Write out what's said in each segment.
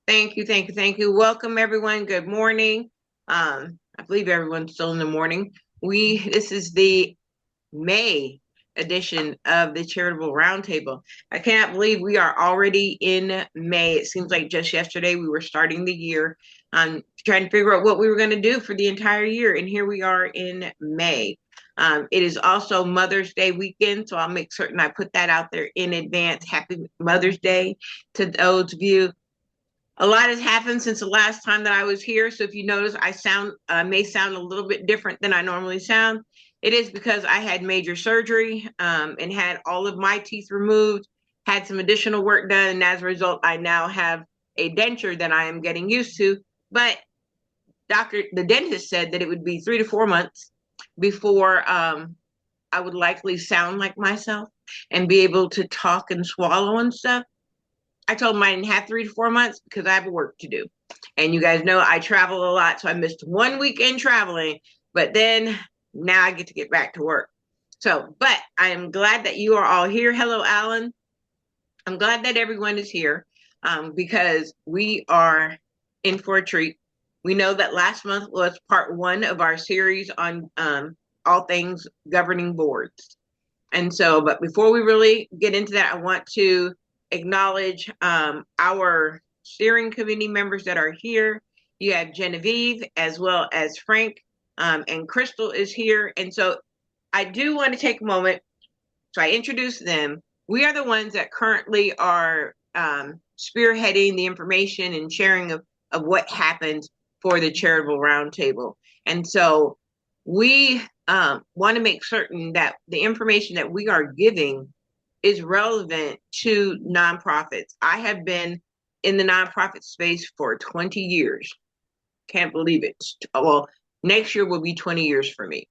Thank you, thank you, thank you. Welcome everyone. Good morning. I believe everyone's still in the morning. This is the May edition of the Charitable Roundtable. I cannot believe we are already in May. It seems like just yesterday we were starting the year, trying to figure out what we were going to do for the entire year, and here we are in May. It is also Mother's Day weekend, so I'll make certain I put that out there in advance. Happy Mother's Day to those of you. A lot has happened since the last time that I was here. So if you notice, I may sound a little bit different than I normally sound. It is because I had major surgery and had all of my teeth removed, had some additional work done, and as a result, I now have a denture that I am getting used to. But the dentist said that it would be 3 to 4 months before I would likely sound like myself and be able to talk and swallow and stuff. I told him I didn't have 3 to 4 months because I have work to do. And you guys know I travel a lot. So I missed one weekend traveling, but then now I get to get back to work. So, but I am glad that you are all here. Hello, Alan. I'm glad that everyone is here because we are in for a treat. We know that last month was part one of our series on all things governing boards. And so, but before we really get into that, I want to acknowledge our steering committee members that are here. You have Genevieve as well as Frank, and Crystal is here. And so I do want to take a moment. So I introduce them. We are the ones that currently are spearheading the information and sharing of what happens for the charitable roundtable. And so we want to make certain that the information that we are giving is relevant to nonprofits. I have been in the nonprofit space for 20 years. Can't believe it. Well, next year will be 20 years for me.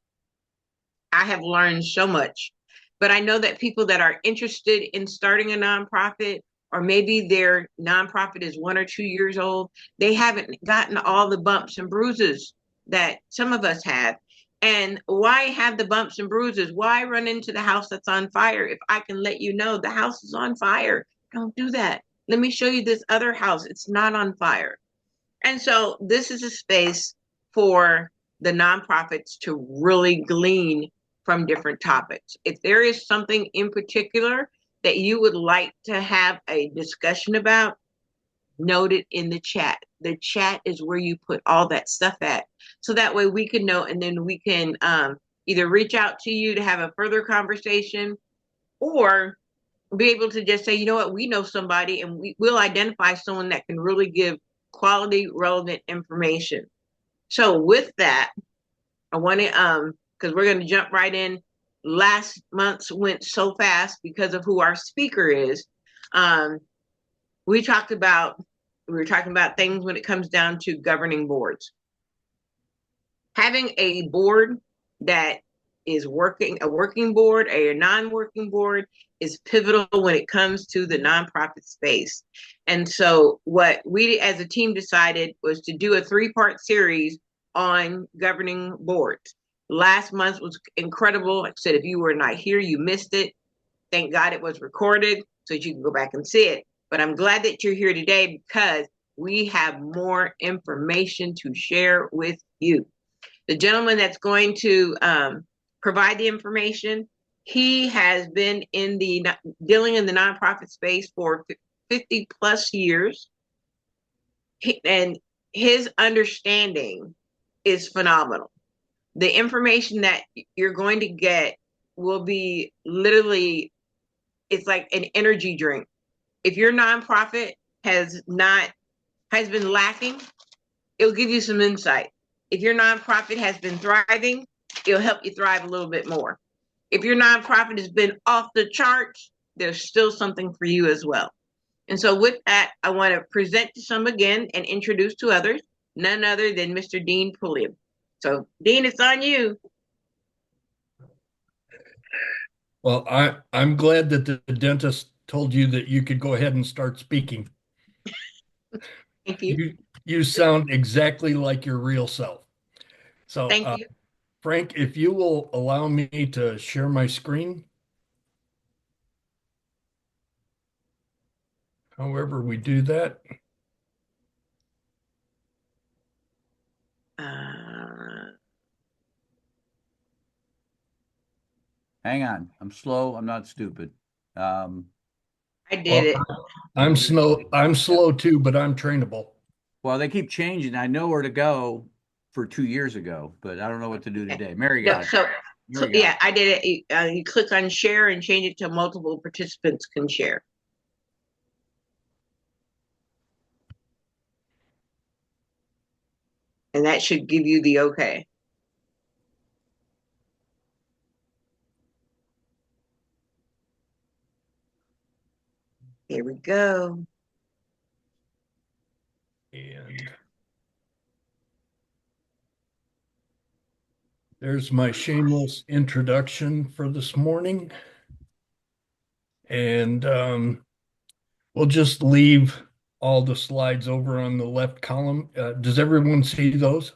I have learned so much, but I know that people that are interested in starting a nonprofit, or maybe their nonprofit is 1 or 2 years old, they haven't gotten all the bumps and bruises that some of us have. And why have the bumps and bruises? Why run into the house that's on fire if I can let you know the house is on fire? Don't do that. Let me show you this other house. It's not on fire. And so this is a space for the nonprofits to really glean from different topics. If there is something in particular that you would like to have a discussion about, note it in the chat. The chat is where you put all that stuff at. So that way we can know, and then we can either reach out to you to have a further conversation, or be able to just say, you know what, we know somebody, and will identify someone that can really give quality, relevant information. So with that, I want to, because we're going to jump right in. Last month's went so fast because of who our speaker is. Um, we were talking about things when it comes down to governing boards. Having a board that is working, a working board, a non-working board, is pivotal when it comes to the nonprofit space. And so what we as a team decided was to do a 3-part series on governing boards. Last month was incredible. Like I said, if you were not here, you missed it. Thank God it was recorded so that you can go back and see it. But I'm glad that you're here today because we have more information to share with you. The gentleman that's going to provide the information, he has been dealing in the nonprofit space for 50 plus years. And his understanding is phenomenal. The information that you're going to get will be literally, it's like an energy drink. If your nonprofit has been lacking, it'll give you some insight. If your nonprofit has been thriving, it'll help you thrive a little bit more. If your nonprofit has been off the charts, there's still something for you as well. And so with that, I want to present to some again and introduce to others, none other than Mr. Dean Pulliam. So Dean, it's on you. Well, I'm glad that the dentist told you that you could go ahead and start speaking. Thank you. You sound exactly like your real self. So, Thank you. Frank, if you will allow me to share my screen, however we do that. hang on. I'm slow. I'm not stupid. I did Well, it. I'm slow too, but I'm trainable. Well, they keep changing. I know where to go for 2 years ago, but I don't know what to do today. Mary No, got it. so Mary got yeah, I did it. You click on share and change it to multiple participants can share. And that should give you the okay. Here we go. And there's my shameless introduction for this morning. And we'll just leave all the slides over on the left column. Does everyone see those?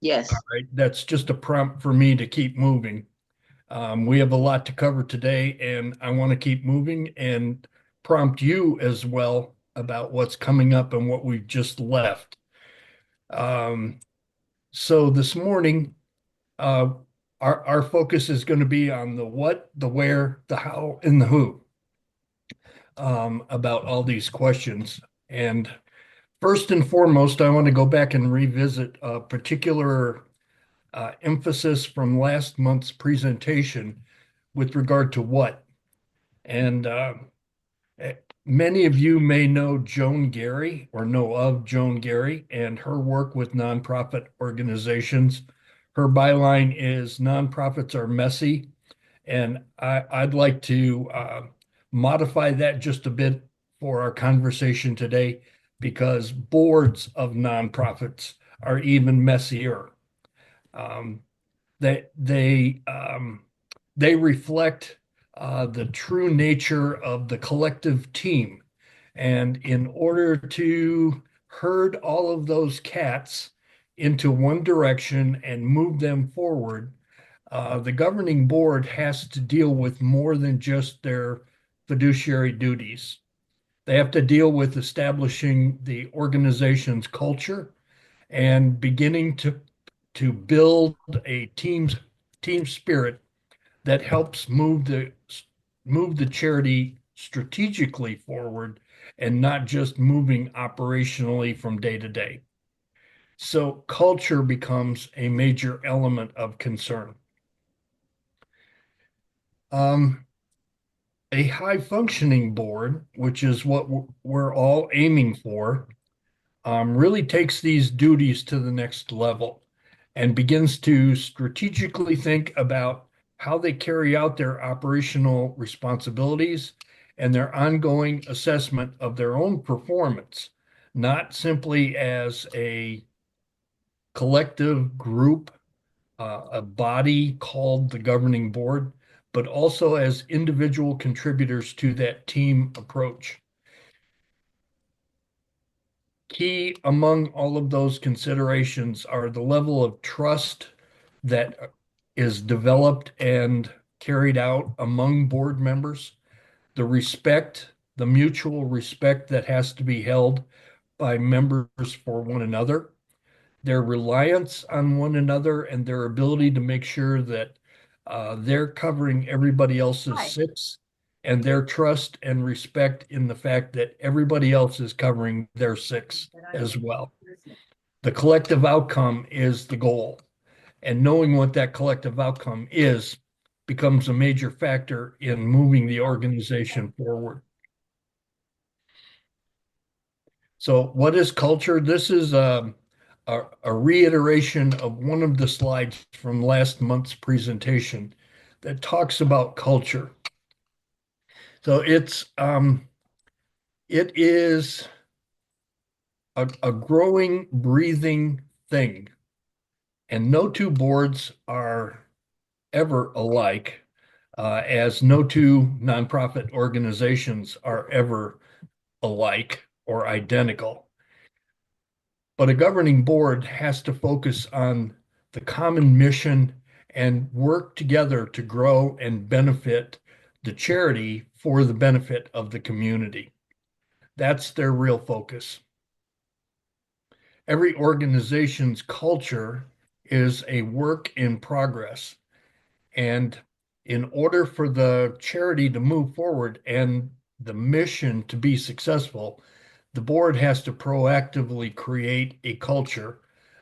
Yes. All right, that's just a prompt for me to keep moving. We have a lot to cover today, and I want to keep moving and prompt you as well about what's coming up and what we've just left. Um, so this morning, uh, our focus is going to be on the what, the where, the how, and the who about all these questions. And first and foremost, I want to go back and revisit a particular emphasis from last month's presentation with regard to what. And many of you may know Joan Gary or know of Joan Gary and her work with nonprofit organizations. Her byline is nonprofits are messy. And I'd like to modify that just a bit for our conversation today because boards of nonprofits are even messier. Um, they they um, they reflect the true nature of the collective team, and in order to herd all of those cats into one direction and move them forward, the governing board has to deal with more than just their fiduciary duties. They have to deal with establishing the organization's culture and beginning to build a team spirit that helps move the charity strategically forward and not just moving operationally from day to day. So culture becomes a major element of concern. Um, a high functioning board, which is what we're all aiming for, really takes these duties to the next level and begins to strategically think about how they carry out their operational responsibilities and their ongoing assessment of their own performance, not simply as a collective group, a body called the governing board, but also as individual contributors to that team approach. Key among all of those considerations are the level of trust that is developed and carried out among board members, the mutual respect that has to be held by members for one another, their reliance on one another, and their ability to make sure that they're covering everybody else's six, and their trust and respect in the fact that everybody else is covering their six as well. The collective outcome is the goal, and knowing what that collective outcome is becomes a major factor in moving the organization forward. So, what is culture? This is a reiteration of one of the slides from last month's presentation that talks about culture. So it is a growing, breathing thing, and no two boards are ever alike, as no two nonprofit organizations are ever alike or identical. But a governing board has to focus on the common mission and work together to grow and benefit the charity for the benefit of the community. That's their real focus. Every organization's culture is a work in progress. And in order for the charity to move forward and the mission to be successful, the board has to proactively create a culture.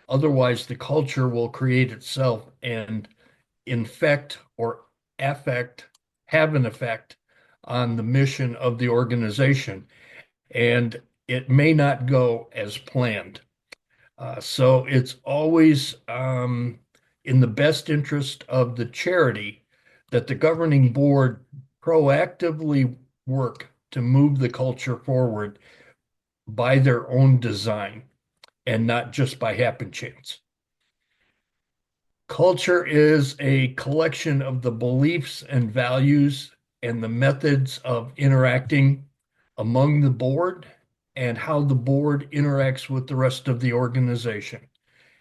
Otherwise, the culture will create itself and infect or affect, have an effect on the mission of the organization. And it may not go as planned. So it's always in the best interest of the charity that the governing board proactively work to move the culture forward by their own design and not just by happen chance. Culture is a collection of the beliefs and values and the methods of interacting among the board and how the board interacts with the rest of the organization.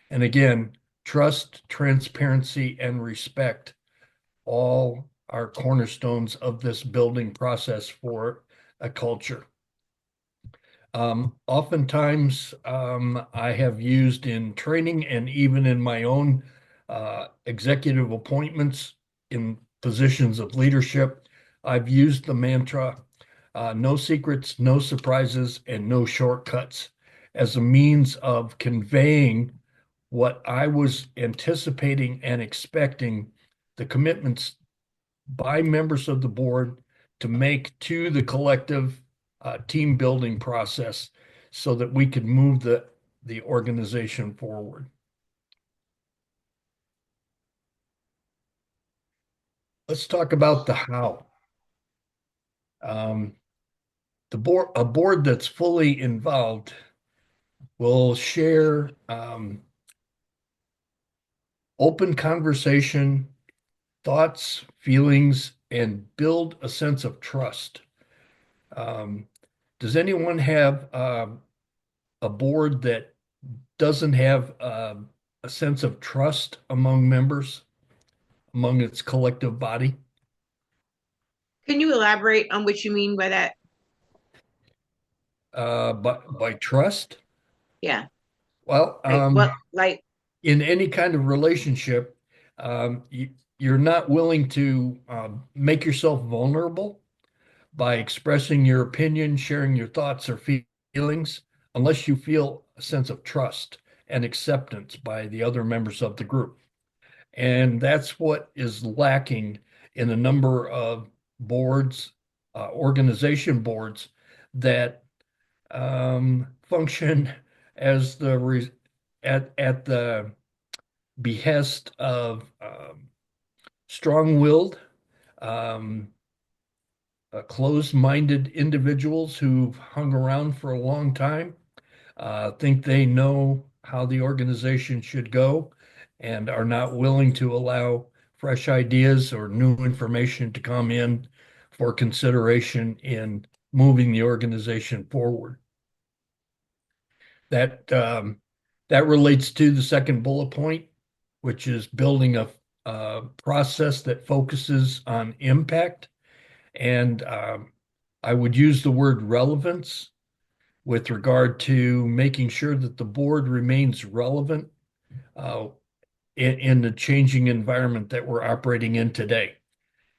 And again, trust, transparency, and respect all are cornerstones of this building process for a culture. Oftentimes, I have used in training and even in my own executive appointments in positions of leadership, I've used the mantra, no secrets, no surprises, and no shortcuts as a means of conveying what I was anticipating and expecting the commitments by members of the board to make to the collective team building process so that we could move the organization forward. Let's talk about the how. A board that's fully involved will share open conversation, thoughts, feelings, and build a sense of trust. Does anyone have a board that doesn't have a sense of trust among members, among its collective body? Can you elaborate on what you mean by that? By trust? Yeah. Well, Like, in any kind of relationship, you're not willing to make yourself vulnerable by expressing your opinion, sharing your thoughts or feelings, unless you feel a sense of trust and acceptance by the other members of the group. And that's what is lacking in a number of boards, organization boards that function as at the behest of strong-willed, um, closed-minded individuals who've hung around for a long time, think they know how the organization should go, and are not willing to allow fresh ideas or new information to come in for consideration in moving the organization forward. That relates to the second bullet point, which is building a process that focuses on impact. And I would use the word relevance with regard to making sure that the board remains relevant in the changing environment that we're operating in today.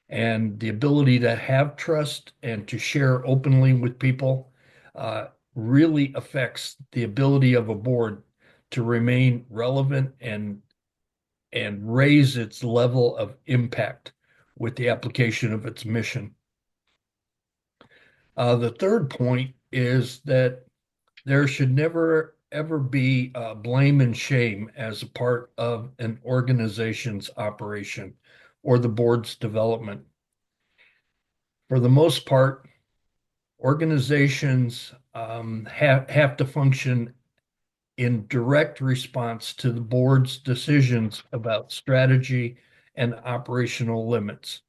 And the ability to have trust and to share openly with people really affects the ability of a board to remain relevant and raise its level of impact with the application of its mission. The third point is that there should never ever be blame and shame as a part of an organization's operation or the board's development. For the most part, organizations have to function in direct response to the board's decisions about strategy and operational limits.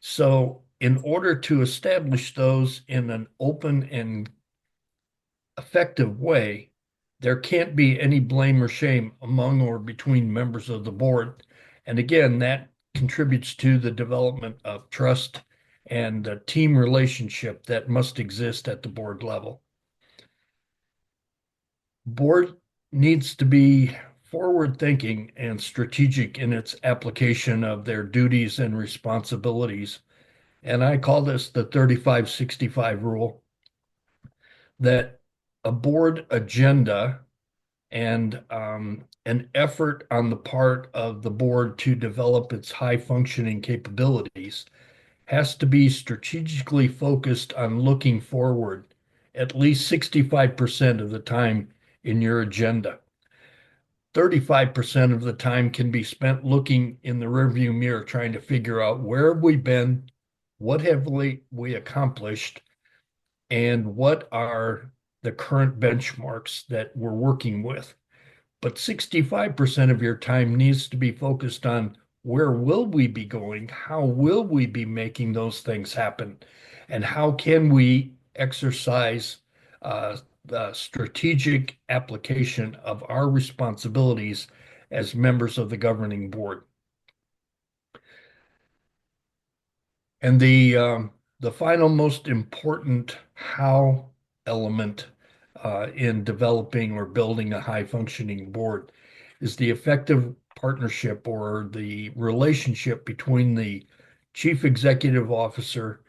So, in order to establish those in an open and effective way, there can't be any blame or shame among or between members of the board. And again, that contributes to the development of trust and a team relationship that must exist at the board level. Board needs to be forward-thinking and strategic in its application of their duties and responsibilities. And I call this the 35-65 rule, that a board agenda and an effort on the part of the board to develop its high functioning capabilities has to be strategically focused on looking forward at least 65% of the time in your agenda. 35% of the time can be spent looking in the rearview mirror, trying to figure out where have we been, what have we accomplished, and what are the current benchmarks that we're working with. But 65% of your time needs to be focused on where will we be going? How will we be making those things happen? And how can we exercise the strategic application of our responsibilities as members of the governing board? And the final most important how element in developing or building a high functioning board is the effective partnership or the relationship between the chief executive officer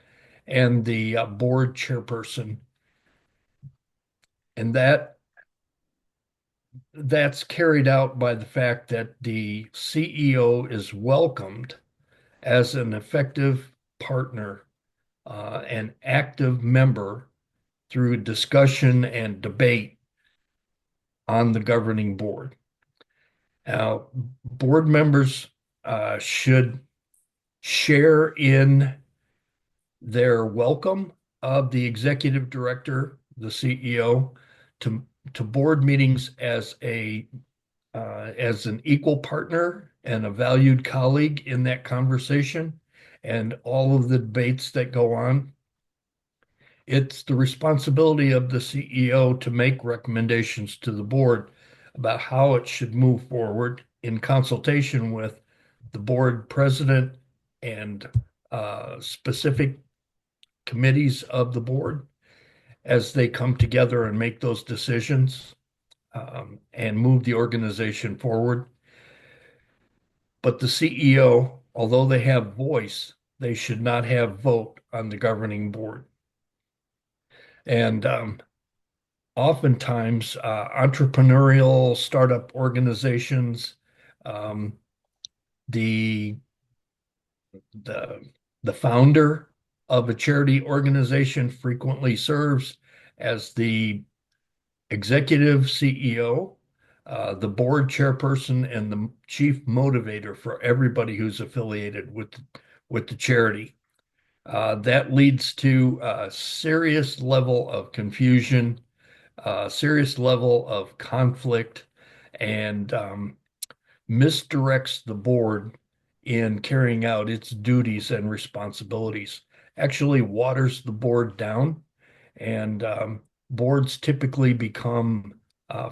and the board chairperson. And that's carried out by the fact that the CEO is welcomed as an effective partner, an active member through discussion and debate on the governing board. Now, board members should share in their welcome of the executive director, the CEO, to board meetings as an equal partner and a valued colleague in that conversation and all of the debates that go on. It's the responsibility of the CEO to make recommendations to the board about how it should move forward in consultation with the board president and specific committees of the board as they come together and make those decisions and move the organization forward. But the CEO, although they have voice, they should not have vote on the governing board. And oftentimes, entrepreneurial startup organizations, the the founder of a charity organization frequently serves as the executive CEO, the board chairperson, and the chief motivator for everybody who's affiliated with the charity. That leads to a serious level of confusion, a serious level of conflict, and misdirects the board in carrying out its duties and responsibilities. Actually waters the board down, and boards typically become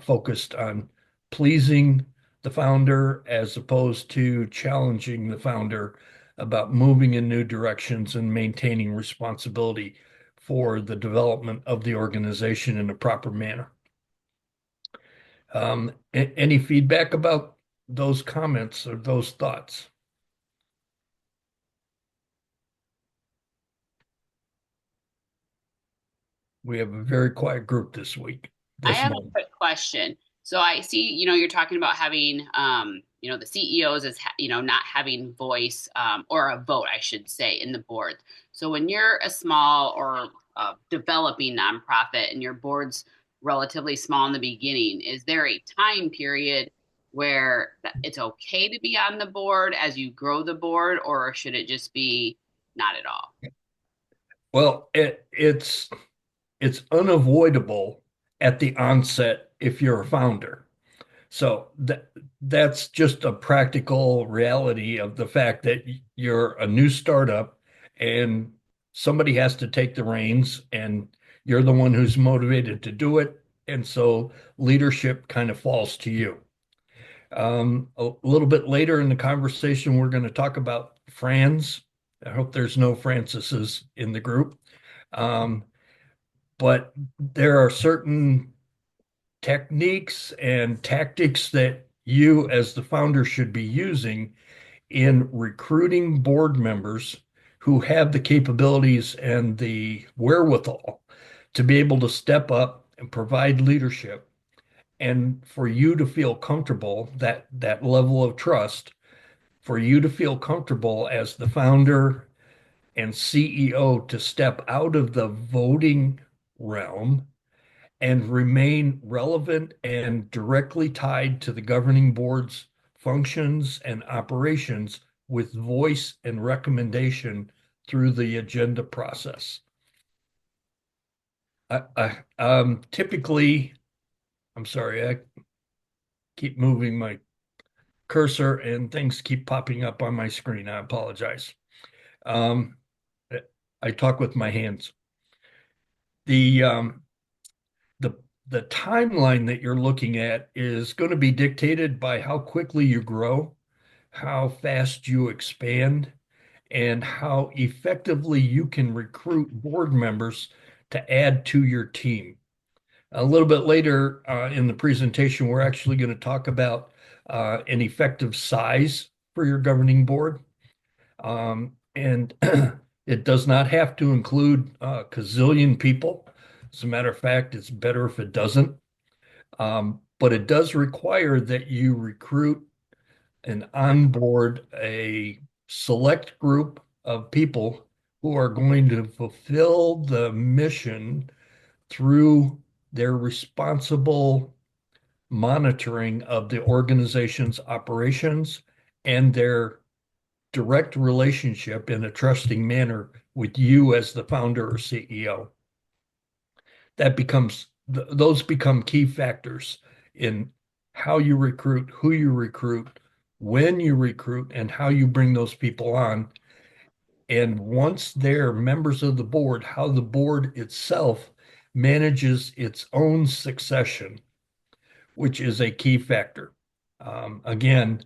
focused on pleasing the founder as opposed to challenging the founder about moving in new directions and maintaining responsibility for the development of the organization in a proper manner. Any feedback about those comments or those thoughts? We have a very quiet group this week. I have a quick question. So I see, you're talking about having, the CEOs as, not having voice or a vote, I should say, in the board. So when you're a small or developing nonprofit and your board's relatively small in the beginning, is there a time period where it's okay to be on the board as you grow the board, or should it just be not at all? Well, it's unavoidable at the onset if you're a founder. So that's just a practical reality of the fact that you're a new startup and somebody has to take the reins and you're the one who's motivated to do it. And so leadership kind of falls to you. A little bit later in the conversation, we're going to talk about Frans. I hope there's no Francis's in the group. But there are certain techniques and tactics that you as the founder should be using in recruiting board members who have the capabilities and the wherewithal to be able to step up and provide leadership, and for you to feel comfortable, that level of trust, for you to feel comfortable as the founder and CEO to step out of the voting realm and remain relevant and directly tied to the governing board's functions and operations with voice and recommendation through the agenda process. Typically, I'm sorry, I keep moving my cursor and things keep popping up on my screen. I apologize. I talk with my hands. The the timeline that you're looking at is going to be dictated by how quickly you grow, how fast you expand, and how effectively you can recruit board members to add to your team. A little bit later in the presentation, we're actually going to talk about an effective size for your governing board. And it does not have to include a gazillion people. As a matter of fact, it's better if it doesn't. But it does require that you recruit and onboard a select group of people who are going to fulfill the mission through their responsible monitoring of the organization's operations and their direct relationship in a trusting manner with you as the founder or CEO. Those become key factors in how you recruit, who you recruit, when you recruit, and how you bring those people on. And once they're members of the board, how the board itself manages its own succession, which is a key factor. Again,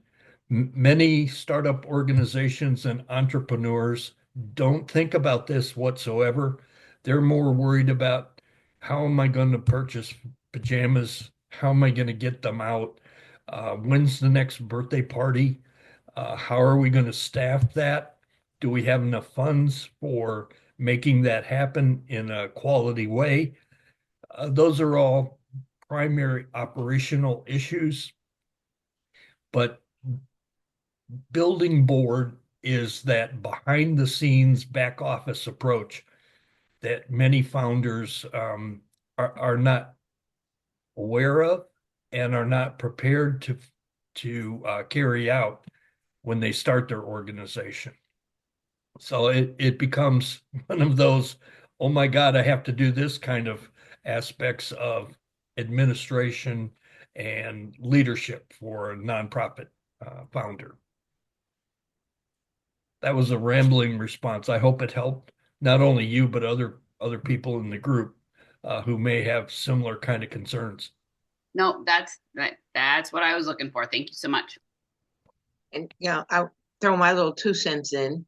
many startup organizations and entrepreneurs don't think about this whatsoever. They're more worried about, how am I going to purchase pajamas? How am I going to get them out? When's the next birthday party? How are we going to staff that? Do we have enough funds for making that happen in a quality way? Those are all primary operational issues, but building board is that behind the scenes back office approach that many founders are not aware of and are not prepared to carry out when they start their organization. So it becomes one of those, oh my God, I have to do this kind of aspects of administration and leadership for a nonprofit founder. That was a rambling response. I hope it helped not only you, but other people in the group who may have similar kind of concerns. No, that's what I was looking for. Thank you so much. And I'll throw my little 2 cents in.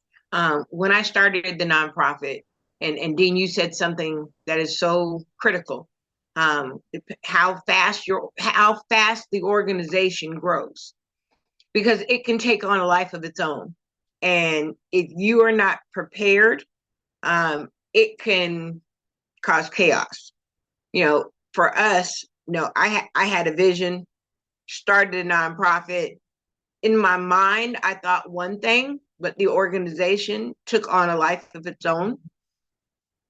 When I started the nonprofit, and Dean, you said something that is so critical. How fast the organization grows, because it can take on a life of its own. And if you are not prepared, it can cause chaos. For us, I had a vision, started a nonprofit. In my mind, I thought one thing, but the organization took on a life of its own.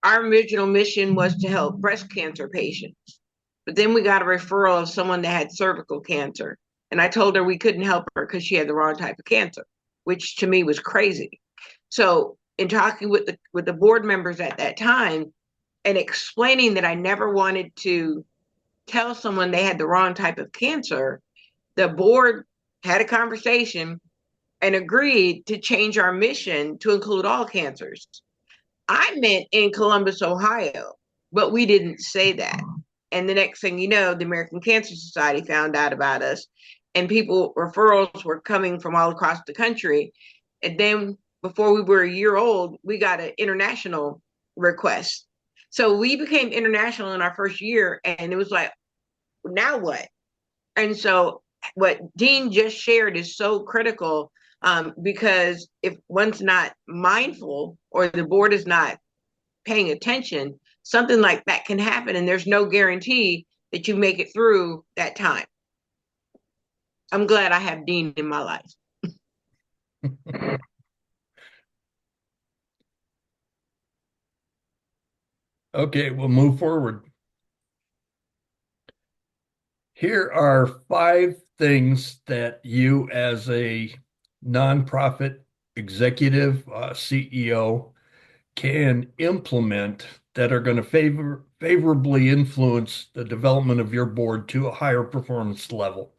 Our original mission was to help breast cancer patients. But then we got a referral of someone that had cervical cancer. And I told her we couldn't help her because she had the wrong type of cancer, which to me was crazy. So in talking with the board members at that time and explaining that I never wanted to tell someone they had the wrong type of cancer, the board had a conversation and agreed to change our mission to include all cancers. I meant in Columbus, Ohio, but we didn't say that. And the next thing you know, the American Cancer Society found out about us, and referrals were coming from all across the country. And then before we were a year old, we got an international request. So we became international in our first year, and it was like, now what? And so what Dean just shared is so critical, because if one's not mindful or the board is not paying attention, something like that can happen, and there's no guarantee that you make it through that time. I'm glad I have Dean in my life. Okay, we'll move forward. Here are 5 things that you, as a nonprofit executive, CEO, can implement that are going to favorably influence the development of your board to a higher performance level.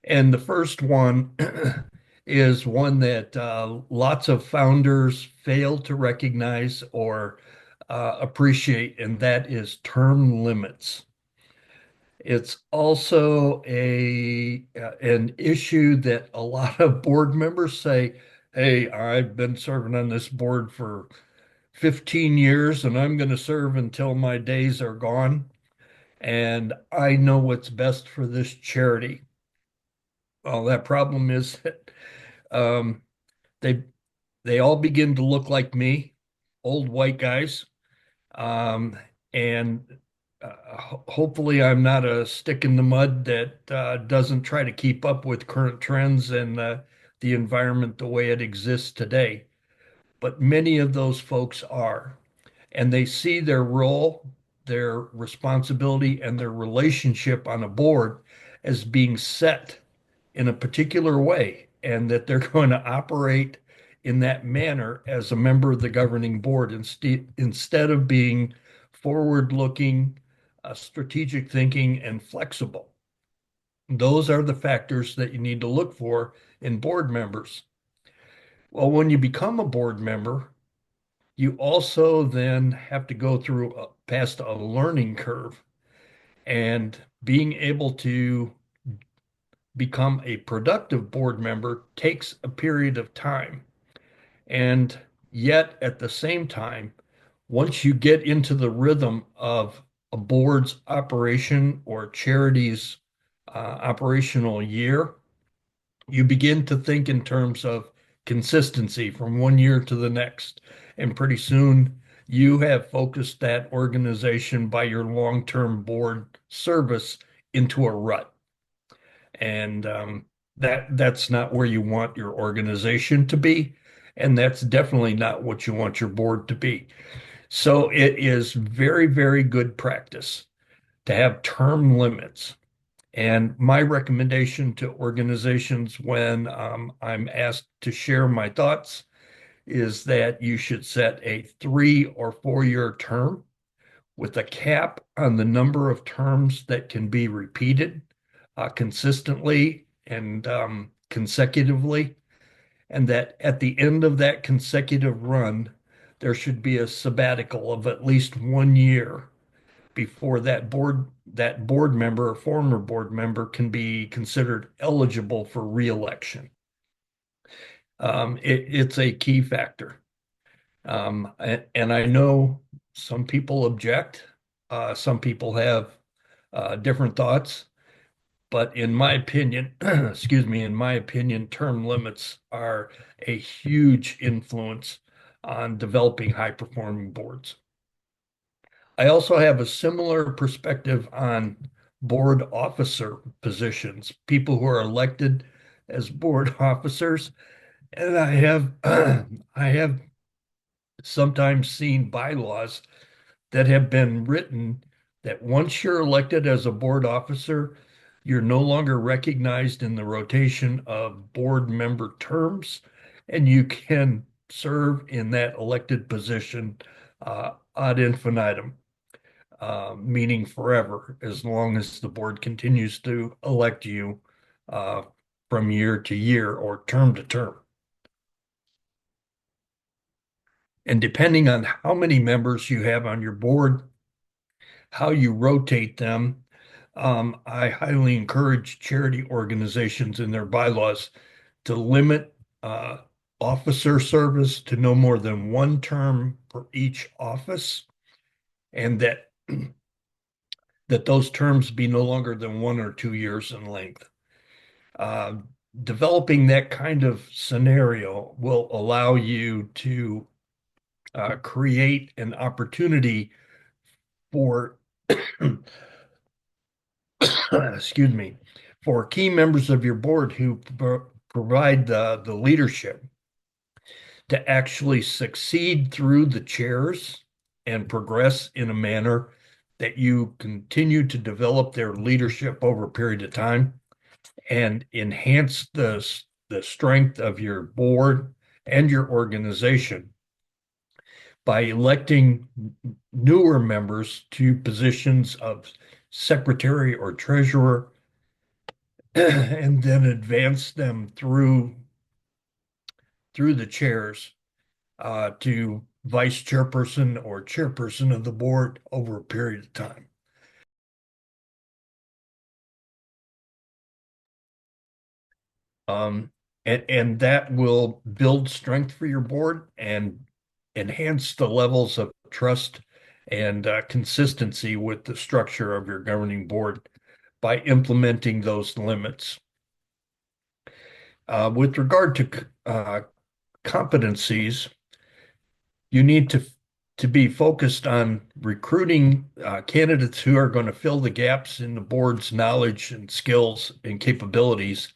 And the first one is one that lots of founders fail to recognize or appreciate, and that is term limits. It's also an issue that a lot of board members say, "Hey, I've been serving on this board for 15 years and I'm going to serve until my days are gone. And I know what's best for this charity." Well, that problem is that um, they they all begin to look like me, old white guys. Um, and hopefully I'm not a stick in the mud that doesn't try to keep up with current trends and the environment the way it exists today. But many of those folks are, and they see their role, their responsibility, and their relationship on a board as being set in a particular way, and that they're going to operate in that manner as a member of the governing board instead of being forward-looking, strategic thinking, and flexible. Those are the factors that you need to look for in board members. Well, when you become a board member, you also then have to go through past a learning curve, and being able to become a productive board member takes a period of time. And yet, at the same time, once you get into the rhythm of a board's operation or charity's operational year, you begin to think in terms of consistency from one year to the next. And pretty soon, you have focused that organization by your long-term board service into a rut. And that's not where you want your organization to be. And that's definitely not what you want your board to be. So it is very, very good practice to have term limits. And my recommendation to organizations when I'm asked to share my thoughts is that you should set a 3 or 4 year term with a cap on the number of terms that can be repeated consistently and consecutively. And that at the end of that consecutive run, there should be a sabbatical of at least 1 year before that board member or former board member can be considered eligible for reelection. It's a key factor. And I know some people object. Some people have different thoughts. But in my opinion, excuse me, in my opinion, term limits are a huge influence on developing high-performing boards. I also have a similar perspective on board officer positions, people who are elected as board officers. And I have sometimes seen bylaws that have been written that once you're elected as a board officer, you're no longer recognized in the rotation of board member terms, and you can serve in that elected position ad infinitum, meaning forever, as long as the board continues to elect you from year to year or term to term. And depending on how many members you have on your board, how you rotate them, I highly encourage charity organizations in their bylaws to limit officer service to no more than 1 term for each office, and that those terms be no longer than 1 or 2 years in length. Uh, Developing that kind of scenario will allow you to create an opportunity for, excuse me, for key members of your board who provide the leadership to actually succeed through the chairs and progress in a manner that you continue to develop their leadership over a period of time and enhance the strength of your board and your organization by electing newer members to positions of secretary or treasurer and then advance them through the chairs to vice chairperson or chairperson of the board over a period of time. And that will build strength for your board and enhance the levels of trust and consistency with the structure of your governing board by implementing those limits. With regard to competencies, you need to be focused on recruiting candidates who are going to fill the gaps in the board's knowledge and skills and capabilities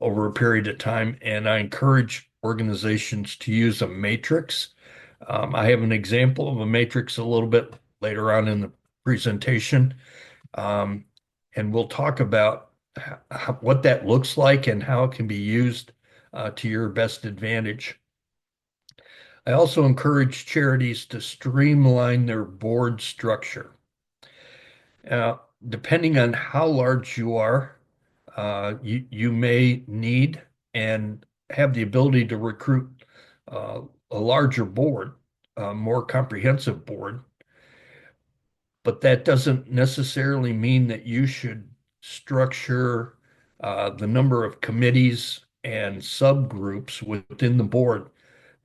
over a period of time. And I encourage organizations to use a matrix. I have an example of a matrix a little bit later on in the presentation. And we'll talk about what that looks like and how it can be used to your best advantage. I also encourage charities to streamline their board structure. Depending on how large you are, you may need and have the ability to recruit a larger board, a more comprehensive board. But that doesn't necessarily mean that you should structure the number of committees and subgroups within the board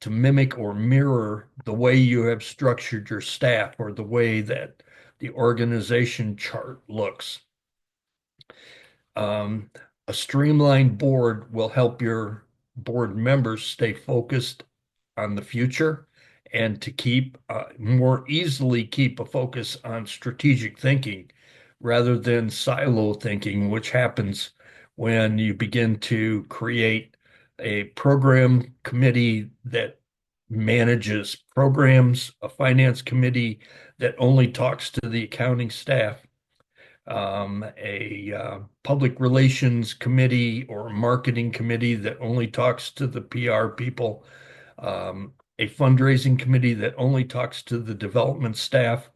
to mimic or mirror the way you have structured your staff or the way that the organization chart looks. A streamlined board will help your board members stay focused on the future and to keep more easily keep a focus on strategic thinking rather than silo thinking, which happens when you begin to create a program committee that manages programs, a finance committee that only talks to the accounting staff, a public relations committee or marketing committee that only talks to the PR people, a fundraising committee that only talks to the development staff.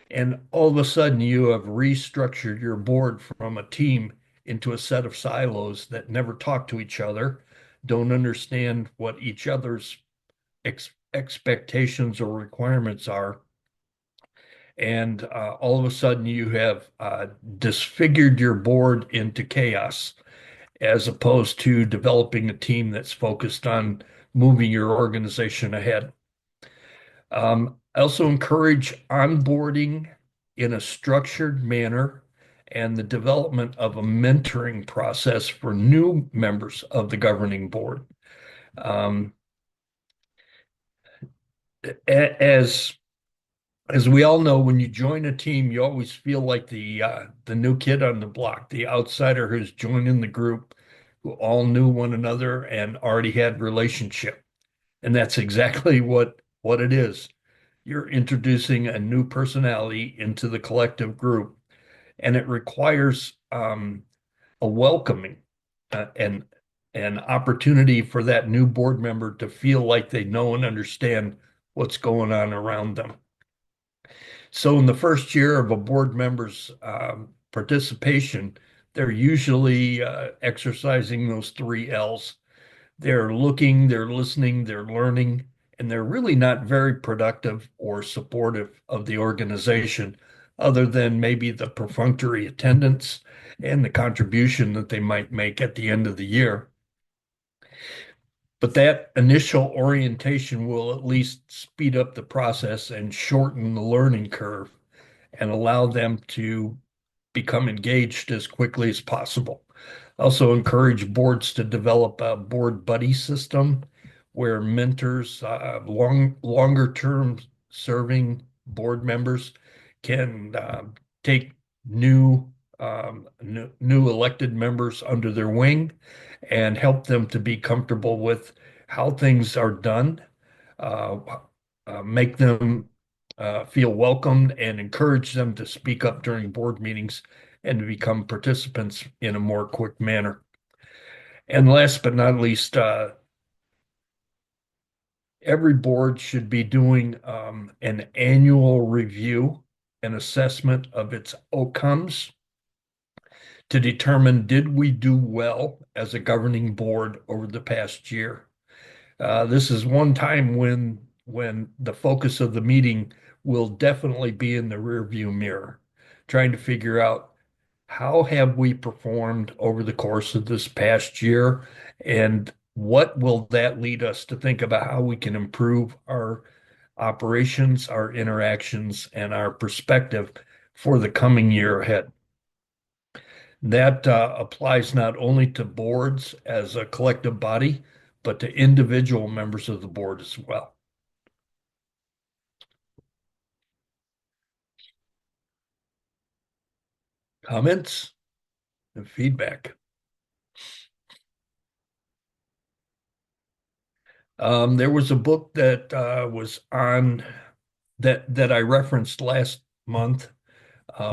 And all of a sudden, you have restructured your board from a team into a set of silos that never talk to each other, don't understand what each other's expectations or requirements are. And all of a sudden, you have disfigured your board into chaos, as opposed to developing a team that's focused on moving your organization ahead. I also encourage onboarding in a structured manner and the development of a mentoring process for new members of the governing board. As we all know, when you join a team, you always feel like the new kid on the block, the outsider who's joining the group, who all knew one another and already had relationship. And that's exactly what it is. You're introducing a new personality into the collective group, and it requires a welcoming and an opportunity for that new board member to feel like they know and understand what's going on around them. So in the first year of a board member's participation, they're usually exercising those 3 L's. They're looking, they're listening, they're learning, and they're really not very productive or supportive of the organization, other than maybe the perfunctory attendance and the contribution that they might make at the end of the year. But that initial orientation will at least speed up the process and shorten the learning curve and allow them to become engaged as quickly as possible. Also encourage boards to develop a board buddy system where mentors, longer term serving board members can take new elected members under their wing and help them to be comfortable with how things are done, uh, make them feel welcomed and encourage them to speak up during board meetings and to become participants in a more quick manner. And last but not least, every board should be doing an annual review and assessment of its outcomes to determine, did we do well as a governing board over the past year? This is one time when the focus of the meeting will definitely be in the rearview mirror, trying to figure out how have we performed over the course of this past year, and what will that lead us to think about how we can improve our operations, our interactions, and our perspective for the coming year ahead. That applies not only to boards as a collective body, but to individual members of the board as well. Comments and feedback? There was a book that was on that I referenced last month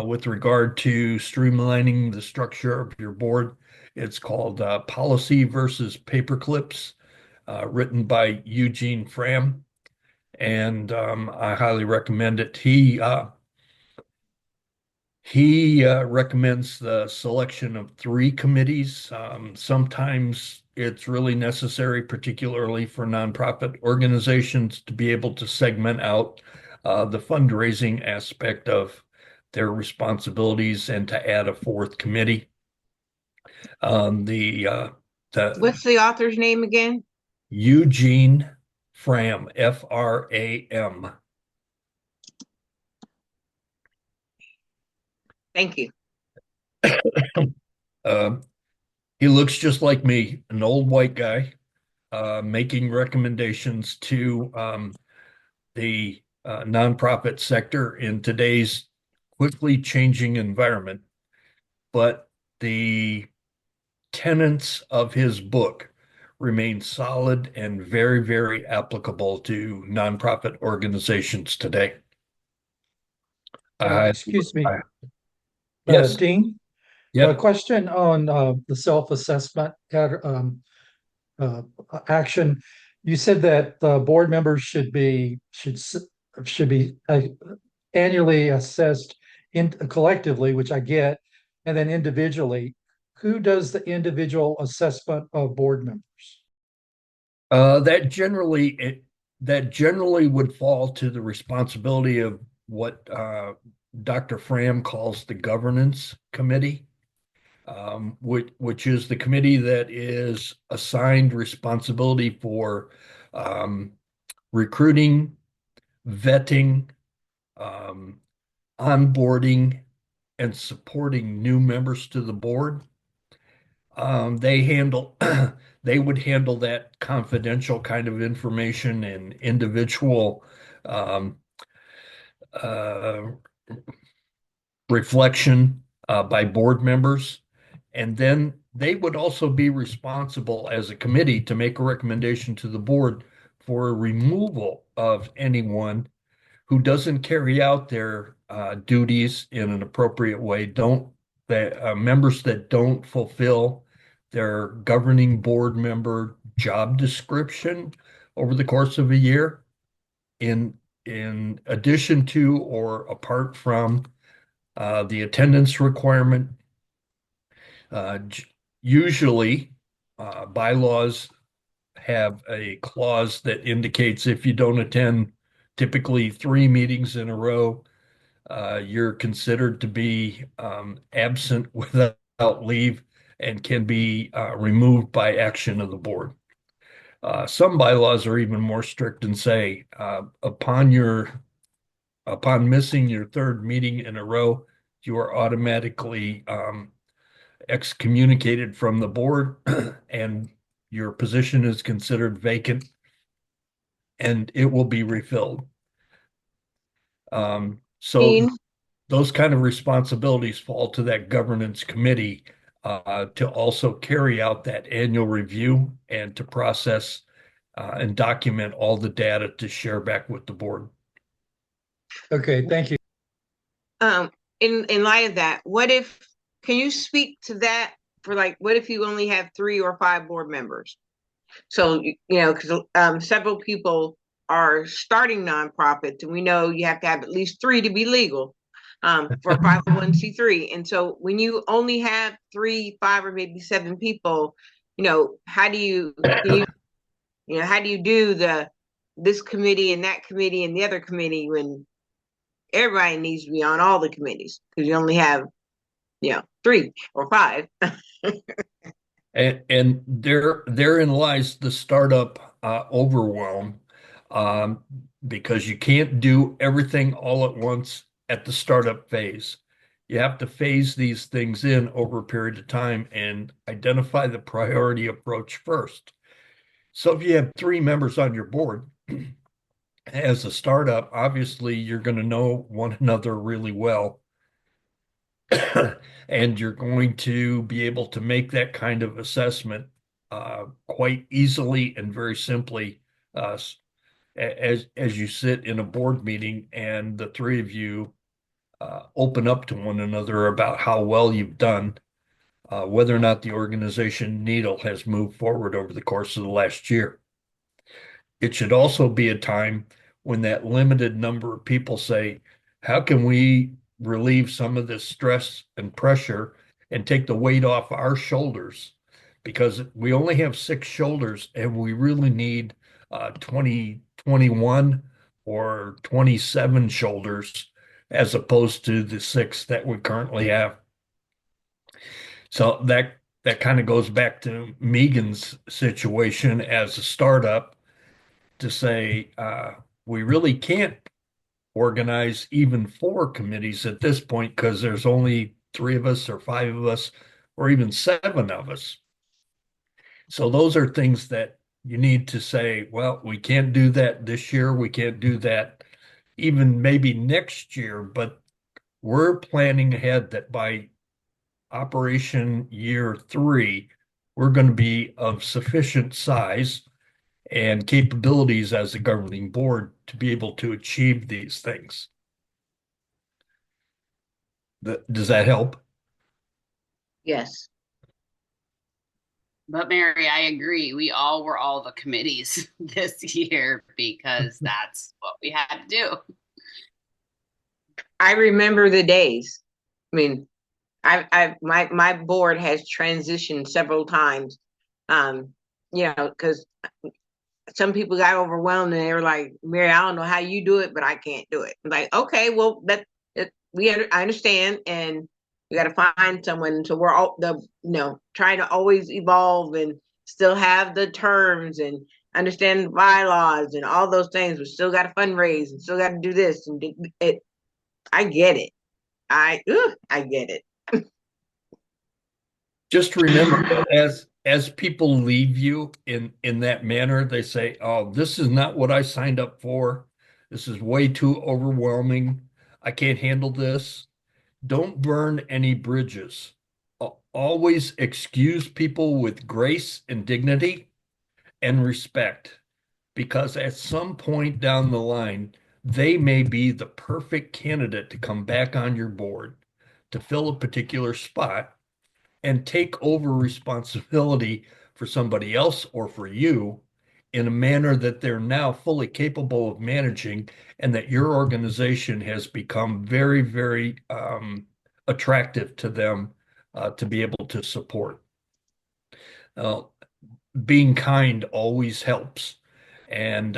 with regard to streamlining the structure of your board. It's called Policy versus Paperclips, written by Eugene Fram, and I highly recommend it. He recommends the selection of 3 committees. Sometimes it's really necessary, particularly for nonprofit organizations, to be able to segment out the fundraising aspect of their responsibilities and to add a 4th committee. What's the author's name again? Eugene Fram, Fram. Thank you. He looks just like me, an old white guy, making recommendations to the nonprofit sector in today's quickly changing environment. But the tenets of his book remain solid and very, very applicable to nonprofit organizations today. Excuse me, Yes. Dean. Yep. A question on the self-assessment action. You said that board members should be annually assessed collectively, which I get, and then individually. Who does the individual assessment of board members? That generally would fall to the responsibility of what Dr. Fram calls the governance committee, which is the committee that is assigned responsibility for recruiting, vetting, onboarding, and supporting new members to the board. They would handle that confidential kind of information and individual reflection by board members. And then they would also be responsible as a committee to make a recommendation to the board for removal of anyone who doesn't carry out their duties in an appropriate way, members that don't fulfill their governing board member job description over the course of a year, in addition to or apart from the attendance requirement. Usually, bylaws have a clause that indicates if you don't attend typically 3 meetings in a row, you're considered to be absent without leave and can be removed by action of the board. Some bylaws are even more strict and say upon missing your 3rd meeting in a row, you are automatically excommunicated from the board and your position is considered vacant and it will be refilled. So Dean, those kind of responsibilities fall to that governance committee to also carry out that annual review and to process and document all the data to share back with the board. Okay, thank you. um, in light of that, can you speak to that for like, what if you only have 3 or 5 board members? So, because several people are starting nonprofits, and we know you have to have at least 3 to be legal for 501c3. And so when you only have 3, 5, or maybe 7 people, how do you do this committee and that committee and the other committee when everybody needs to be on all the committees because you only have 3 or 5. And therein lies the startup overwhelm, because you can't do everything all at once at the startup phase. You have to phase these things in over a period of time and identify the priority approach first. So if you have 3 members on your board as a startup, obviously you're going to know one another really well. And you're going to be able to make that kind of assessment quite easily and very simply as you sit in a board meeting and the 3 of you open up to one another about how well you've done, whether or not the organization needle has moved forward over the course of the last year. It should also be a time when that limited number of people say, how can we relieve some of this stress and pressure and take the weight off our shoulders? Because we only have 6 shoulders and we really need 20, 21 or 27 shoulders as opposed to the 6 that we currently have. So that kind of goes back to Megan's situation as a startup to say we really can't organize even 4 committees at this point because there's only 3 of us or 5 of us or even 7 of us. So those are things that you need to say, well, we can't do that this year. We can't do that even maybe next year, but we're planning ahead that by operation year 3, we're going to be of sufficient size and capabilities as a governing board to be able to achieve these things. Does that help? Yes. But Mary, I agree. We all were all the committees this year because that's what we had to do. I remember the days. I mean, my board has transitioned several times. Because some people got overwhelmed and they were like, Mary, I don't know how you do it, but I can't do it. I'm like, okay, well, I understand, and we got to find someone. So we're all trying to always evolve and still have the terms and understand the bylaws and all those things. We still got to fundraise and still got to do this and do it. I get it. I get it. Just remember that as people leave you in that manner, they say, "Oh, this is not what I signed up for. This is way too overwhelming. I can't handle this." Don't burn any bridges. Always excuse people with grace and dignity and respect, because at some point down the line, they may be the perfect candidate to come back on your board to fill a particular spot and take over responsibility for somebody else or for you in a manner that they're now fully capable of managing, and that your organization has become very, very attractive to them to be able to support. Being kind always helps, and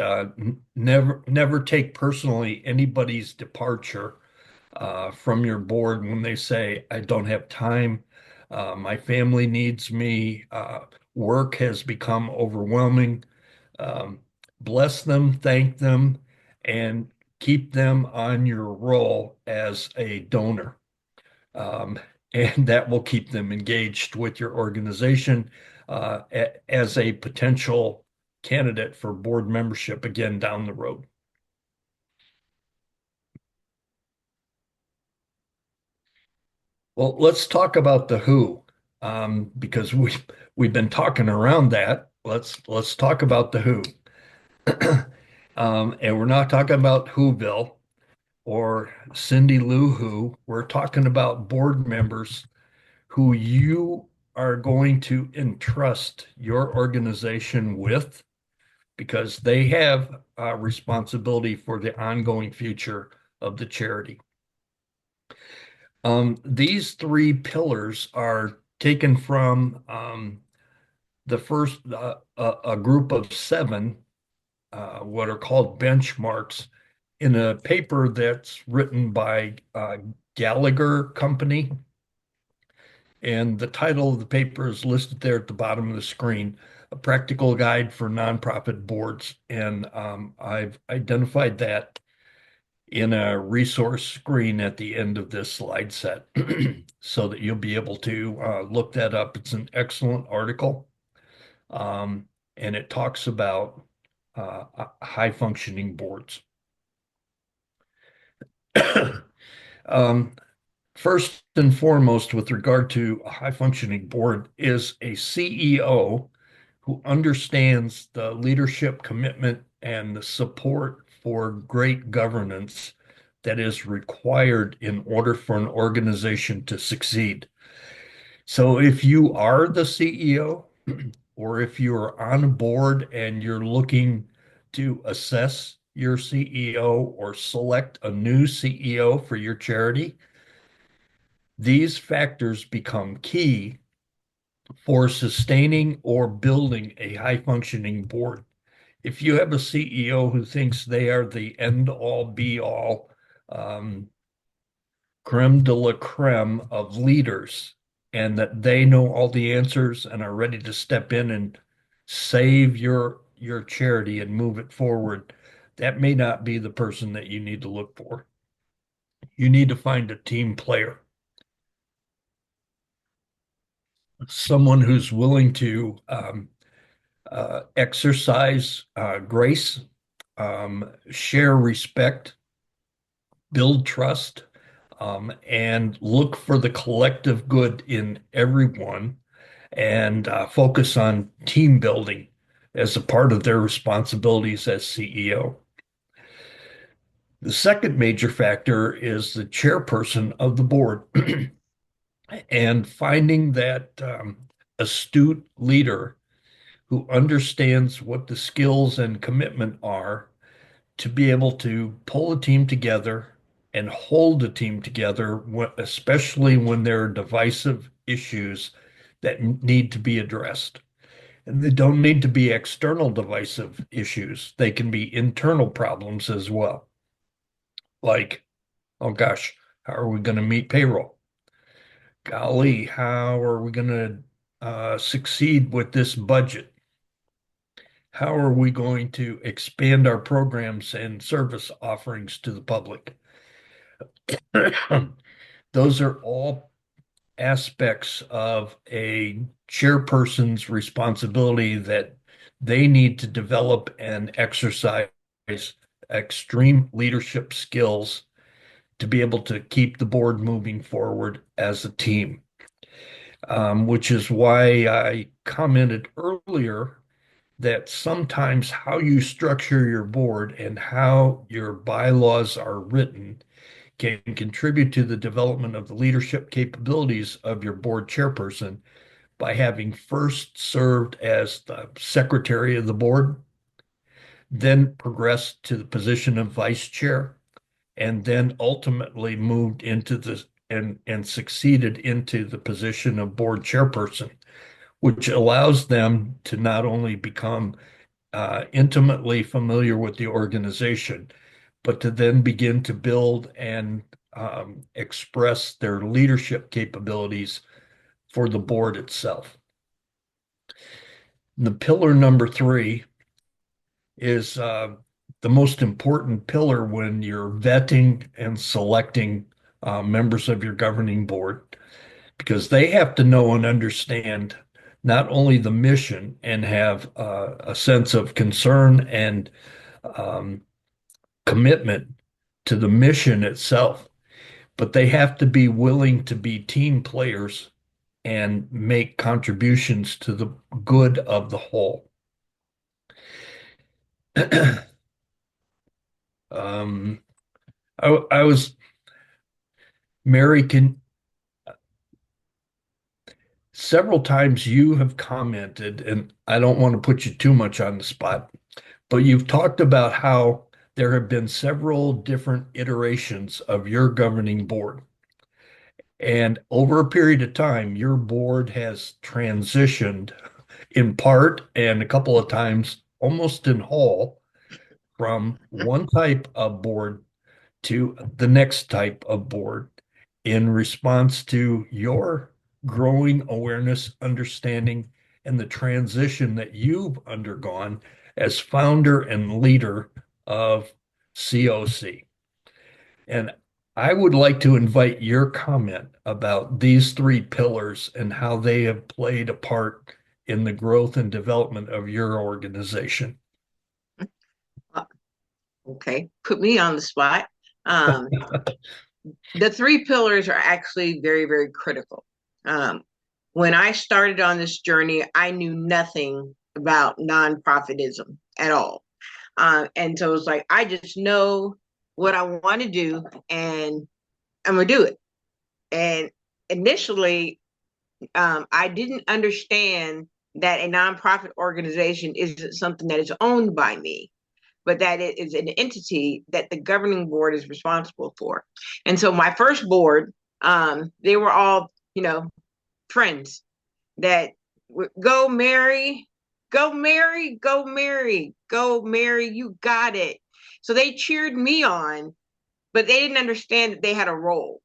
never take personally anybody's departure from your board when they say, I don't have time, my family needs me, work has become overwhelming. Bless them, thank them, and keep them on your roll as a donor. and that will keep them engaged with your organization as a potential candidate for board membership again down the road. Well, let's talk about the who, because we've been talking around that. Let's talk about the who. And we're not talking about Whoville or Cindy Lou Who. We're talking about board members who you are going to entrust your organization with because they have responsibility for the ongoing future of the charity. These three pillars are taken from the first a group of seven, what are called benchmarks, in a paper that's written by Gallagher Company. And the title of the paper is listed there at the bottom of the screen, A Practical Guide for Nonprofit Boards. And I've identified that in a resource screen at the end of this slide set so that you'll be able to look that up. It's an excellent article. And it talks about high functioning boards. First and foremost, with regard to a high functioning board, is a CEO who understands the leadership commitment and the support for great governance that is required in order for an organization to succeed. So if you are the CEO, or if you're on a board and you're looking to assess your CEO or select a new CEO for your charity, these factors become key for sustaining or building a high functioning board. If you have a CEO who thinks they are the end all be all, creme de la creme of leaders, and that they know all the answers and are ready to step in and save your charity and move it forward, that may not be the person that you need to look for. You need to find a team player, someone who's willing to exercise grace, share respect, build trust, and look for the collective good in everyone, and focus on team building as a part of their responsibilities as CEO. The second major factor is the chairperson of the board and finding that astute leader who understands what the skills and commitment are to be able to pull a team together and hold a team together, especially when there are divisive issues that need to be addressed. And they don't need to be external divisive issues. They can be internal problems as well. Like, oh gosh, how are we going to meet payroll? Golly, how are we going to succeed with this budget? How are we going to expand our programs and service offerings to the public? Those are all aspects of a chairperson's responsibility that they need to develop and exercise extreme leadership skills to be able to keep the board moving forward as a team. Which is why I commented earlier that sometimes how you structure your board and how your bylaws are written can contribute to the development of the leadership capabilities of your board chairperson by having first served as the secretary of the board, then progressed to the position of vice chair, and then ultimately moved into the and succeeded into the position of board chairperson, which allows them to not only become intimately familiar with the organization, but to then begin to build and express their leadership capabilities for the board itself. The pillar number 3 is the most important pillar when you're vetting and selecting members of your governing board. because they have to know and understand not only the mission and have a sense of concern and um, commitment to the mission itself, but they have to be willing to be team players and make contributions to the good of the whole. um, I was Mary, can several times you have commented, and I don't want to put you too much on the spot, but you've talked about how there have been several different iterations of your governing board. And over a period of time, your board has transitioned in part and a couple of times almost in whole from one type of board to the next type of board in response to your growing awareness, understanding, and the transition that you've undergone as founder and leader of COC. And I would like to invite your comment about these three pillars and how they have played a part in the growth and development of your organization. Okay, put me on the spot. The three pillars are actually very, very critical. When I started on this journey, I knew nothing about nonprofitism at all. And so it's like, I just know what I want to do and I'm going to do it. And initially, I didn't understand that a nonprofit organization isn't something that is owned by me, but that it is an entity that the governing board is responsible for. And so my first board, they were all, friends that would go Mary, go Mary, go Mary, go Mary, you got it. So they cheered me on, but they didn't understand that they had a role.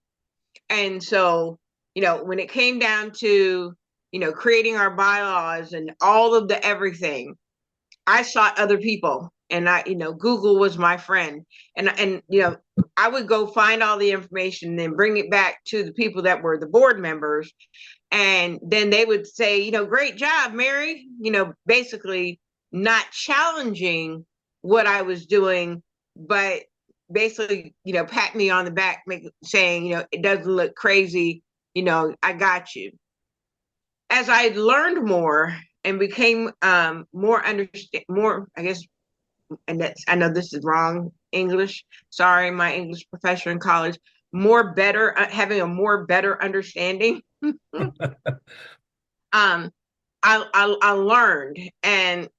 And so, when it came down to, creating our bylaws and all of the everything, I sought other people and Google was my friend. And I would go find all the information and then bring it back to the people that were the board members. And then they would say, great job, Mary, basically not challenging what I was doing, but basically, pat me on the back, saying, it doesn't look crazy. I got you. As I learned more and became more, I guess, and I know this is wrong English. Sorry, my English professor in college. Having a more better understanding. I learned and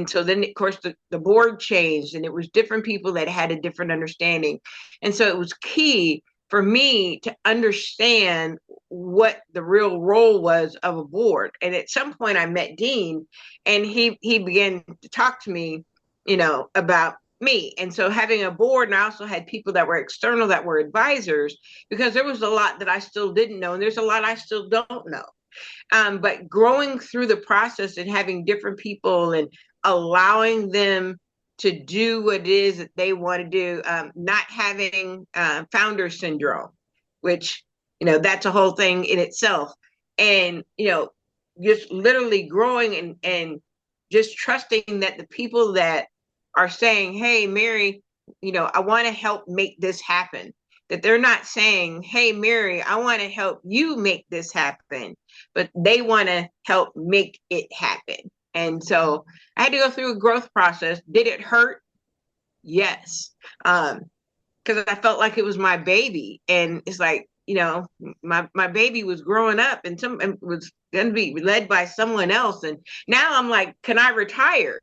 so then of course the board changed and it was different people that had a different understanding. And so it was key for me to understand what the real role was of a board. And at some point I met Dean and he began to talk to me, about me. And so having a board, and I also had people that were external that were advisors, because there was a lot that I still didn't know and there's a lot I still don't know. But growing through the process and having different people and allowing them to do what it is that they want to do, not having founder syndrome, which, that's a whole thing in itself. And, just literally growing and just trusting that the people that are saying, hey, Mary, I want to help make this happen. That they're not saying, hey, Mary, I want to help you make this happen, but they want to help make it happen. And so I had to go through a growth process. Did it hurt? Yes. Because I felt like it was my baby. And it's like, my baby was growing up and was going to be led by someone else. And now I'm like, can I retire?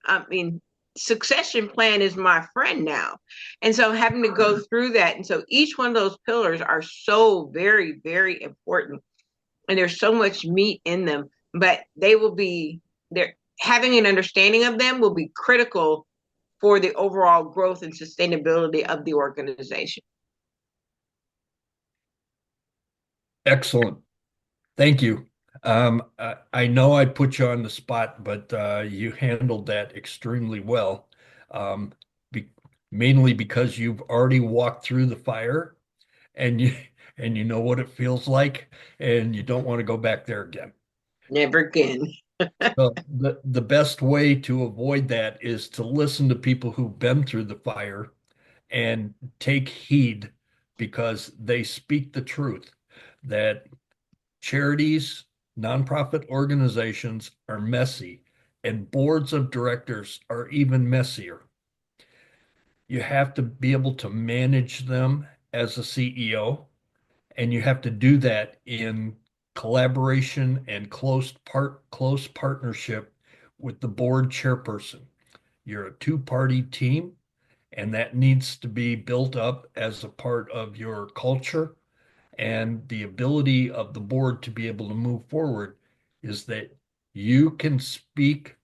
I mean, succession plan is my friend now. And so having to go through that. And so each one of those pillars are so very, very important. And there's so much meat in them, but having an understanding of them will be critical for the overall growth and sustainability of the organization. Excellent. Thank you. I know I put you on the spot, but you handled that extremely well. Mainly because you've already walked through the fire and and you know what it feels like, and you don't want to go back there again. Never again. So the best way to avoid that is to listen to people who've been through the fire and take heed because they speak the truth that charities, nonprofit organizations are messy, and boards of directors are even messier. You have to be able to manage them as a CEO, and you have to do that in collaboration and close partnership with the board chairperson. You're a two-party team, and that needs to be built up as a part of your culture. And the ability of the board to be able to move forward is that you can speak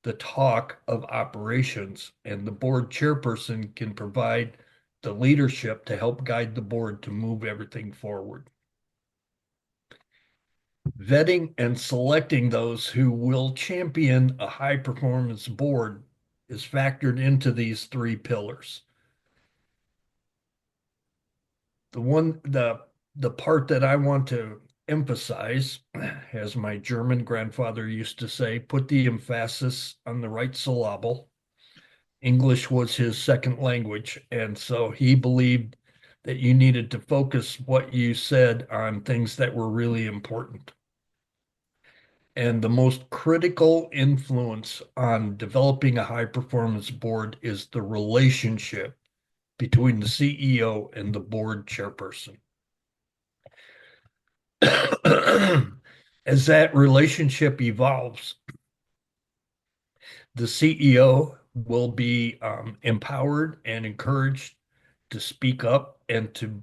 the talk of operations, and the board chairperson can provide the leadership to help guide the board to move everything forward. Vetting and selecting those who will champion a high performance board is factored into these three pillars. The part that I want to emphasize, as my German grandfather used to say, put the emphasis on the right syllable. English was his second language, and so he believed that you needed to focus what you said on things that were really important. And the most critical influence on developing a high performance board is the relationship between the CEO and the board chairperson. As that relationship evolves, the CEO will be empowered and encouraged to speak up and to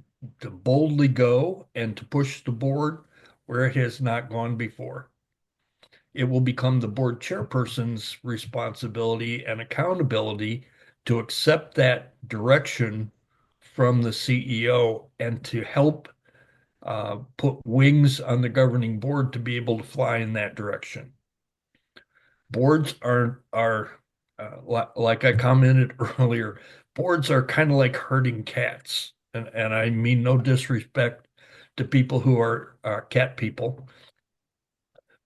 boldly go and to push the board where it has not gone before. It will become the board chairperson's responsibility and accountability to accept that direction from the CEO and to help put wings on the governing board to be able to fly in that direction. Boards like I commented earlier, boards are kind of like herding cats, and I mean no disrespect to people who are cat people,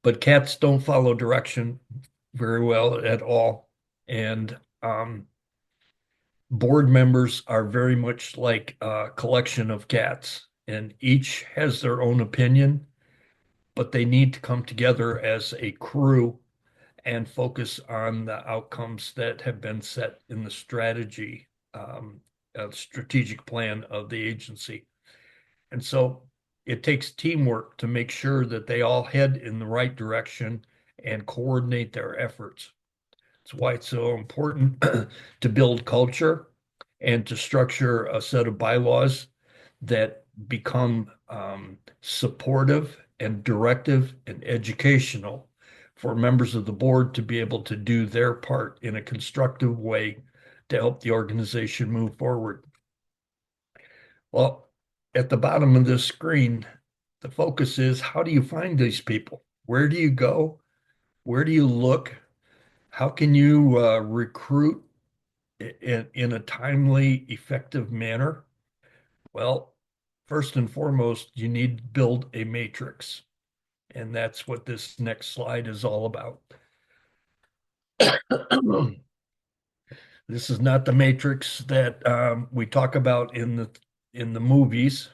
but cats don't follow direction very well at all, and board members are very much like a collection of cats, and each has their own opinion, but they need to come together as a crew and focus on the outcomes that have been set in the strategic plan of the agency. And so it takes teamwork to make sure that they all head in the right direction and coordinate their efforts. That's why it's so important to build culture and to structure a set of bylaws that become supportive and directive and educational for members of the board to be able to do their part in a constructive way to help the organization move forward. Well, at the bottom of this screen, the focus is how do you find these people? Where do you go? Where do you look? How can you recruit in a timely, effective manner? Well, first and foremost, you need to build a matrix. And that's what this next slide is all about. This is not the matrix that we talk about in the movies.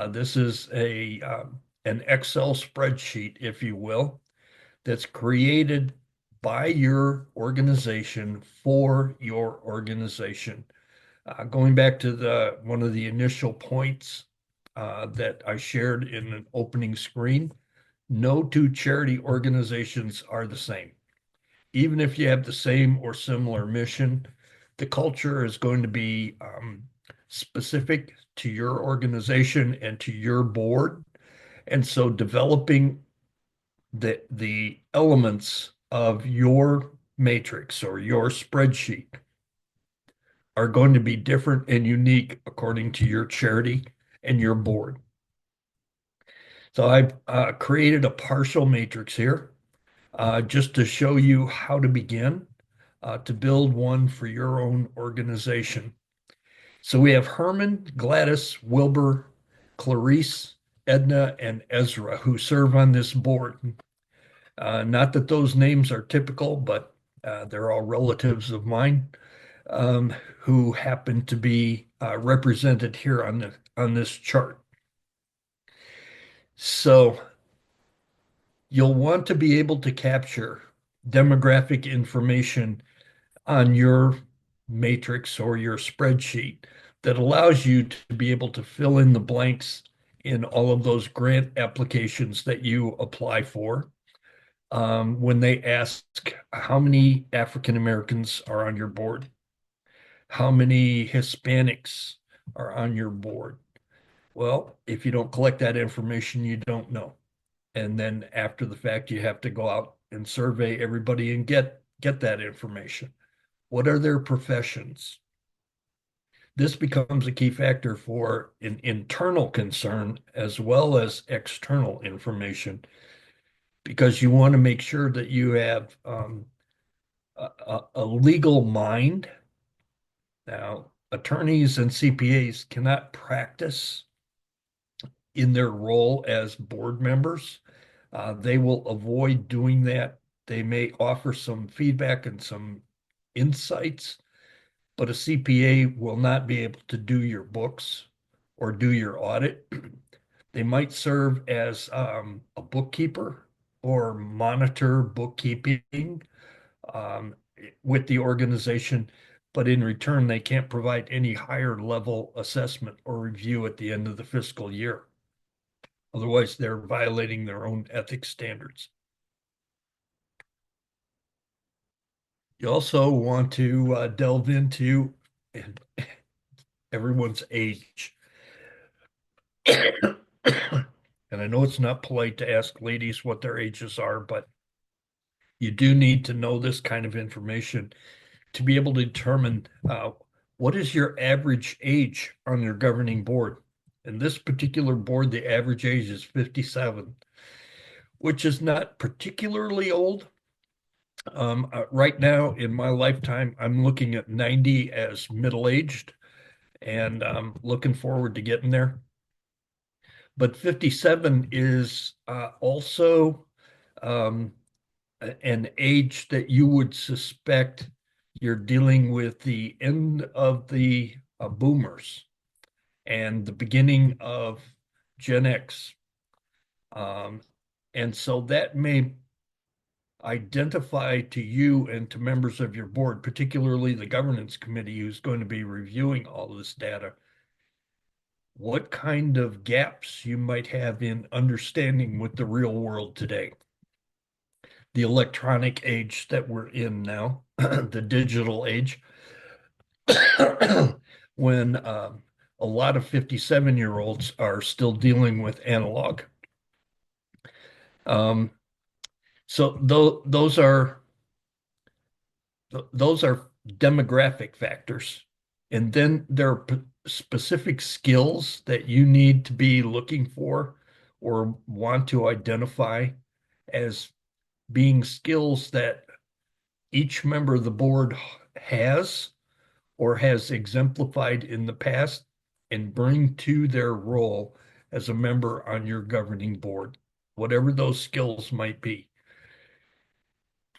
This is an Excel spreadsheet, if you will, that's created by your organization for your organization. Going back to one of the initial points that I shared in an opening screen, no two charity organizations are the same. Even if you have the same or similar mission, the culture is going to be specific to your organization and to your board. And so developing the elements of your matrix or your spreadsheet are going to be different and unique according to your charity and your board. So I've created a partial matrix here just to show you how to begin to build one for your own organization. So we have Herman, Gladys, Wilbur, Clarice, Edna, and Ezra, who serve on this board. Not that those names are typical, but they're all relatives of mine, who happen to be represented here on this chart. So you'll want to be able to capture demographic information on your matrix or your spreadsheet that allows you to be able to fill in the blanks in all of those grant applications that you apply for. When they ask how many African Americans are on your board, how many Hispanics are on your board. Well, if you don't collect that information, you don't know. And then after the fact, you have to go out and survey everybody and get that information. What are their professions? This becomes a key factor for an internal concern as well as external information, because you want to make sure that you have a legal mind. Now, attorneys and CPAs cannot practice in their role as board members. They will avoid doing that. They may offer some feedback and some insights, but a CPA will not be able to do your books or do your audit. They might serve as a bookkeeper or monitor bookkeeping with the organization, but in return, they can't provide any higher level assessment or review at the end of the fiscal year. Otherwise, they're violating their own ethics standards. You also want to delve into everyone's age. And I know it's not polite to ask ladies what their ages are, but you do need to know this kind of information to be able to determine what is your average age on your governing board. In this particular board, the average age is 57, which is not particularly old. Right now in my lifetime, I'm looking at 90 as middle-aged, and I'm looking forward to getting there. But 57 is also an age that you would suspect you're dealing with the end of the boomers and the beginning of Gen X. And so that may identify to you and to members of your board, particularly the governance committee who's going to be reviewing all this data, what kind of gaps you might have in understanding with the real world today. The electronic age that we're in now, the digital age, when a lot of 57-year-olds are still dealing with analog. So those are demographic factors. And then there are specific skills that you need to be looking for or want to identify as being skills that each member of the board has or has exemplified in the past and bring to their role as a member on your governing board, whatever those skills might be.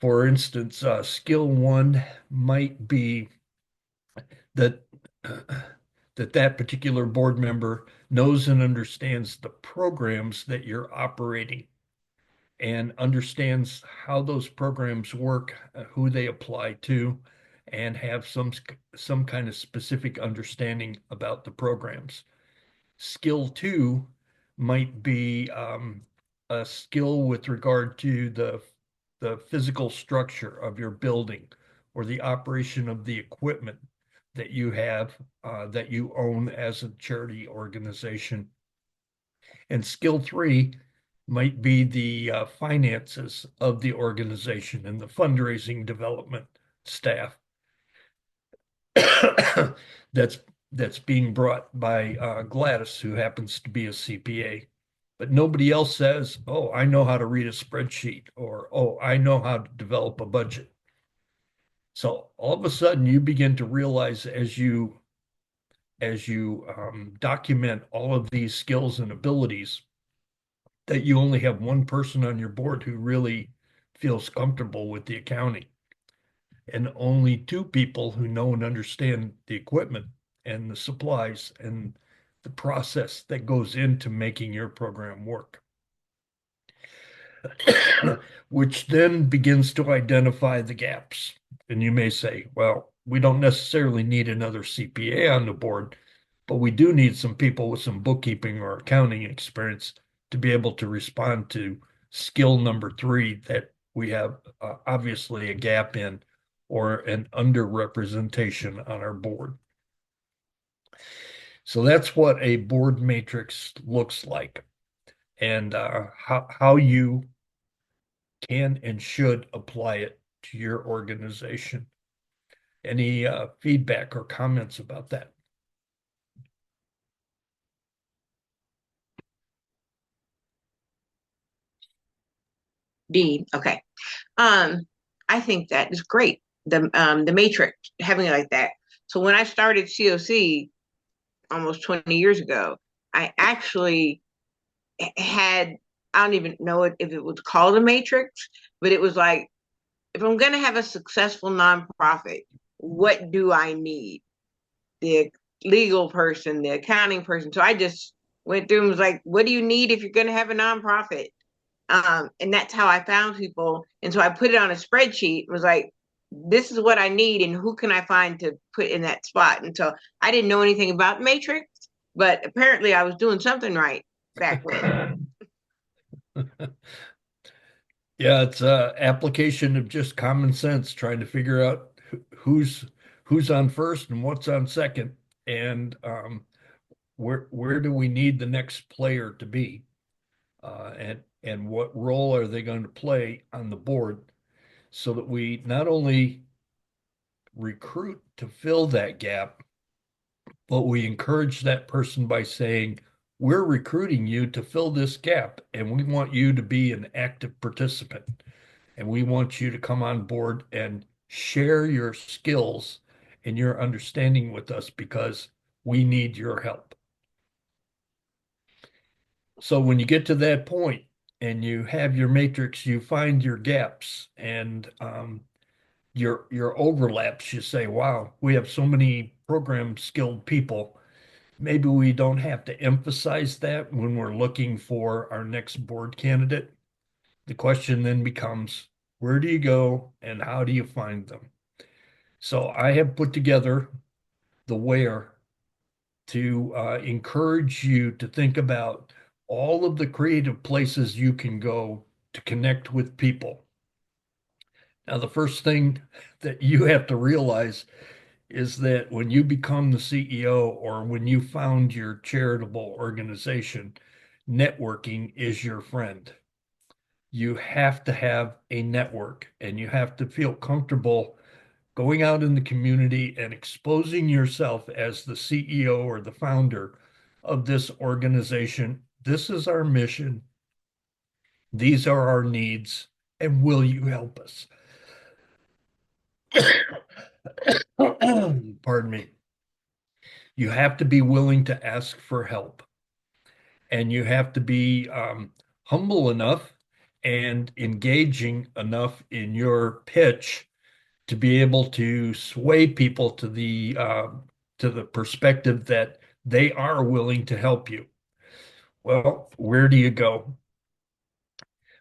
For instance, skill one might be that that particular board member knows and understands the programs that you're operating and understands how those programs work, who they apply to, and have some kind of specific understanding about the programs. Skill two might be a skill with regard to the physical structure of your building or the operation of the equipment that you have, that you own as a charity organization. And skill three might be the finances of the organization and the fundraising development staff that's being brought by Gladys, who happens to be a CPA. But nobody else says, oh, I know how to read a spreadsheet, or, oh, I know how to develop a budget. So all of a sudden you begin to realize as you as you document all of these skills and abilities that you only have one person on your board who really feels comfortable with the accounting, and only two people who know and understand the equipment and the supplies and the process that goes into making your program work. Which then begins to identify the gaps. And you may say, well, we don't necessarily need another CPA on the board, but we do need some people with some bookkeeping or accounting experience to be able to respond to skill number 3 that we have obviously a gap in, or an underrepresentation on our board. So that's what a board matrix looks like, and how you can and should apply it to your organization. Any feedback or comments about that? D. Okay. I think that is great. The matrix, having it like that. So when I started COC almost 20 years ago, I actually had, I don't even know if it was called a matrix, but it was like, if I'm going to have a successful nonprofit, what do I need? The legal person, the accounting person. So I just went through and was like, what do you need if you're going to have a nonprofit? And that's how I found people. And so I put it on a spreadsheet, was like, this is what I need and who can I find to put in that spot. And so I didn't know anything about Matrix, but apparently I was doing something right back then. Yeah, it's a application of just common sense, trying to figure out who's on first and what's on second, and where do we need the next player to be, and what role are they going to play on the board, so that we not only recruit to fill that gap, but we encourage that person by saying, we're recruiting you to fill this gap, and we want you to be an active participant. And we want you to come on board and share your skills and your understanding with us, because we need your help. So when you get to that point and you have your matrix, you find your gaps and your overlaps. You say, wow, we have so many program skilled people. Maybe we don't have to emphasize that when we're looking for our next board candidate. The question then becomes, where do you go and how do you find them? So I have put together the where to encourage you to think about all of the creative places you can go to connect with people. Now, the first thing that you have to realize is that when you become the CEO, or when you found your charitable organization, networking is your friend. You have to have a network, and you have to feel comfortable going out in the community and exposing yourself as the CEO or the founder of this organization. This is our mission. These are our needs. And will you help us? Pardon me. You have to be willing to ask for help, and you have to be humble enough and engaging enough in your pitch to be able to sway people to the perspective that they are willing to help you. Well, where do you go?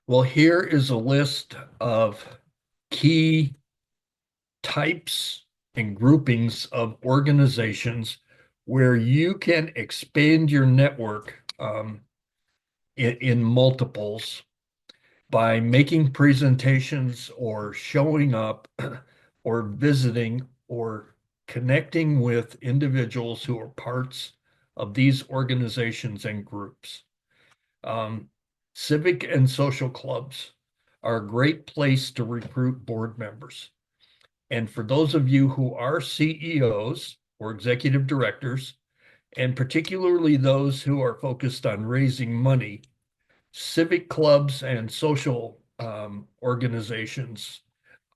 Well, here is a list of key types and groupings of organizations where you can expand your network in multiples by making presentations or showing up or visiting or connecting with individuals who are parts of these organizations and groups. Civic and social clubs are a great place to recruit board members. And for those of you who are CEOs or executive directors, and particularly those who are focused on raising money, civic clubs and social organizations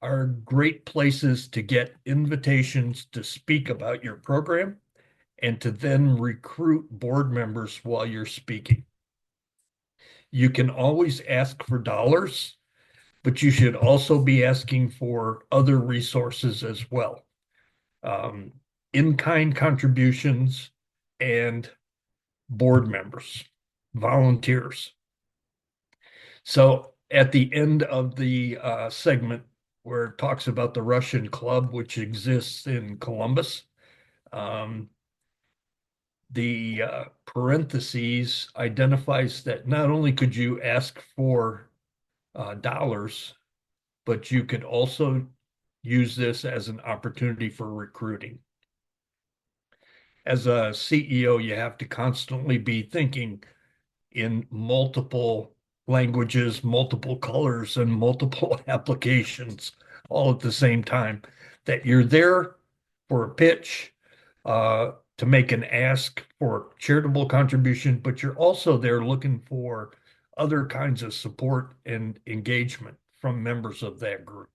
are great places to get invitations to speak about your program and to then recruit board members while you're speaking. You can always ask for dollars, but you should also be asking for other resources as well. In-kind contributions and board members, volunteers. So at the end of the segment where it talks about the Russian Club, which exists in Columbus, the parentheses identifies that not only could you ask for dollars, but you could also use this as an opportunity for recruiting. As a CEO, you have to constantly be thinking in multiple languages, multiple colors, and multiple applications all at the same time, that you're there for a pitch, to make an ask for charitable contribution, but you're also there looking for other kinds of support and engagement from members of that group.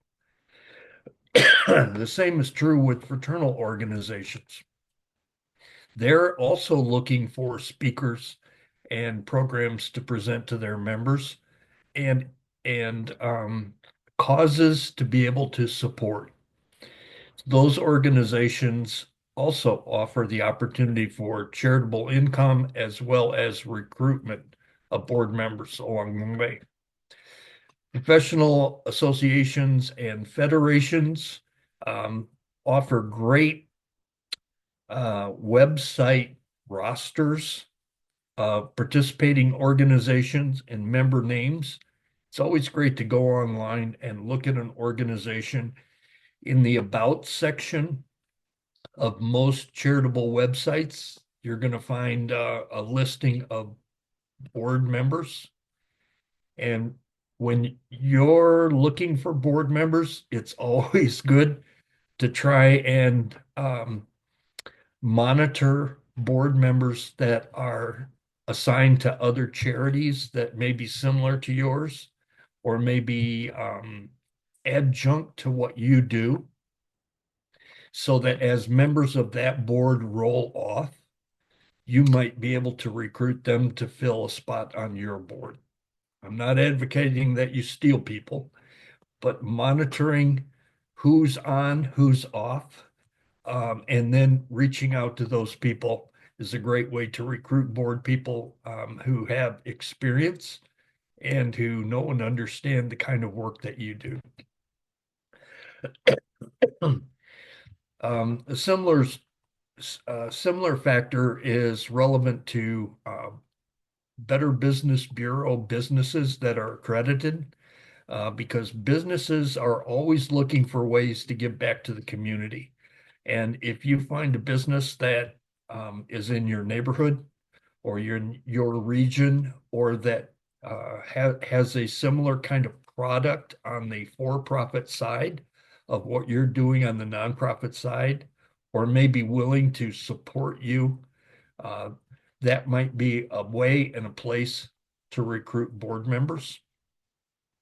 The same is true with fraternal organizations. They're also looking for speakers and programs to present to their members and causes to be able to support. Those organizations also offer the opportunity for charitable income as well as recruitment of board members along the way. Professional associations and federations offer great website rosters of participating organizations and member names. It's always great to go online and look at an organization. In the About section of most charitable websites, you're going to find a listing of board members. And when you're looking for board members, it's always good to try and monitor board members that are assigned to other charities that may be similar to yours or maybe adjunct to what you do, so that as members of that board roll off, you might be able to recruit them to fill a spot on your board. I'm not advocating that you steal people, but monitoring who's on, who's off, and then reaching out to those people is a great way to recruit board people who have experience and who know and understand the kind of work that you do. A similar factor is relevant to Better Business Bureau businesses that are accredited, because businesses are always looking for ways to give back to the community. And if you find a business that is in your neighborhood or your region, or that has a similar kind of product on the for-profit side of what you're doing on the nonprofit side, or may be willing to support you, that might be a way and a place to recruit board members,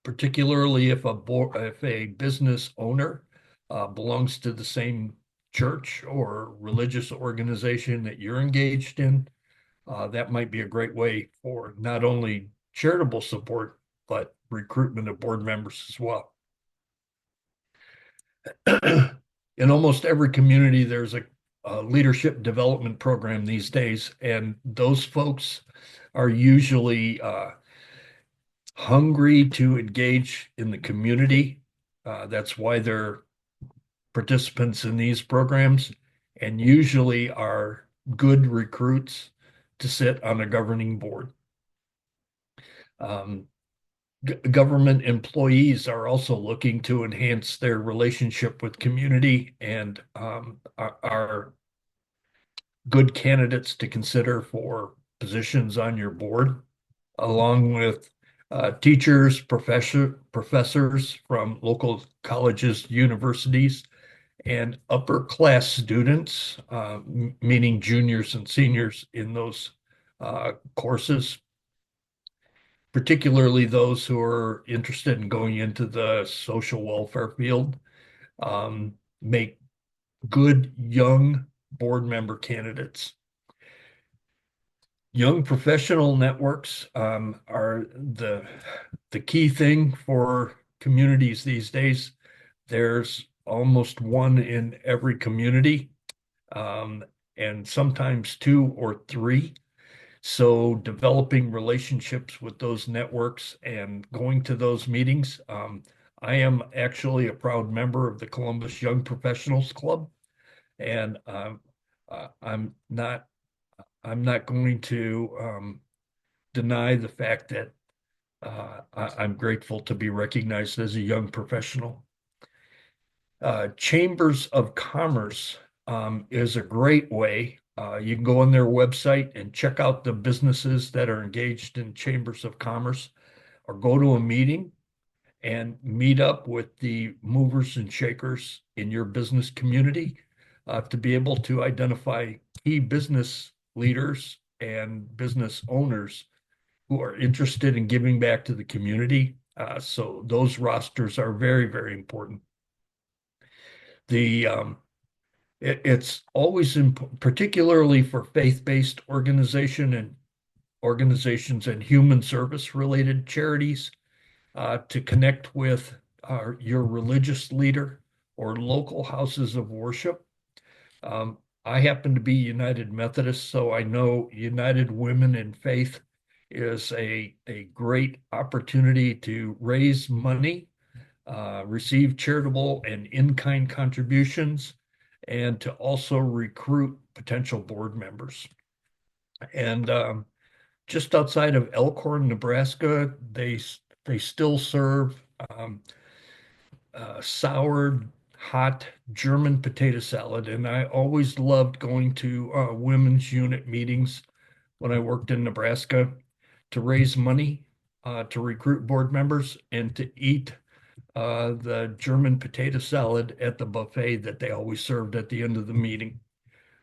particularly if a business owner belongs to the same church or religious organization that you're engaged in. That might be a great way for not only charitable support, but recruitment of board members as well. In almost every community, there's a leadership development program these days, and those folks are usually hungry to engage in the community. That's why they're participants in these programs, and usually are good recruits to sit on a governing board. Government employees are also looking to enhance their relationship with community and are good candidates to consider for positions on your board, along with teachers, professors from local colleges, universities, and upper class students, meaning juniors and seniors in those courses, particularly those who are interested in going into the social welfare field, make good young board member candidates. Young professional networks are the key thing for communities these days. There's almost one in every community, and sometimes two or three. So developing relationships with those networks and going to those meetings. I am actually a proud member of the Columbus Young Professionals Club, and I'm not going to deny the fact that I'm grateful to be recognized as a young professional. Chambers of Commerce is a great way. You can go on their website and check out the businesses that are engaged in chambers of commerce, or go to a meeting and meet up with the movers and shakers in your business community to be able to identify key business leaders and business owners who are interested in giving back to the community. So those rosters are very, very important. It's always particularly for faith-based organizations and human service related charities to connect with your religious leader or local houses of worship. I happen to be United Methodist, so I know United Women in Faith is a great opportunity to raise money, receive charitable and in-kind contributions, and to also recruit potential board members. And just outside of Elkhorn, Nebraska, they still serve soured, hot German potato salad. And I always loved going to women's unit meetings when I worked in Nebraska to raise money, to recruit board members, and to eat the German potato salad at the buffet that they always served at the end of the meeting.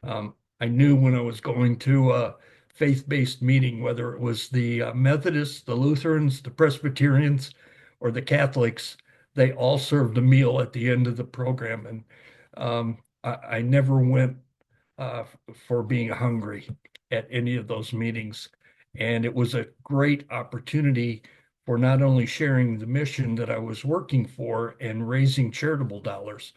I knew when I was going to a faith-based meeting, whether it was the Methodists, the Lutherans, the Presbyterians, or the Catholics, they all served a meal at the end of the program. And I never went for being hungry at any of those meetings. And it was a great opportunity for not only sharing the mission that I was working for and raising charitable dollars,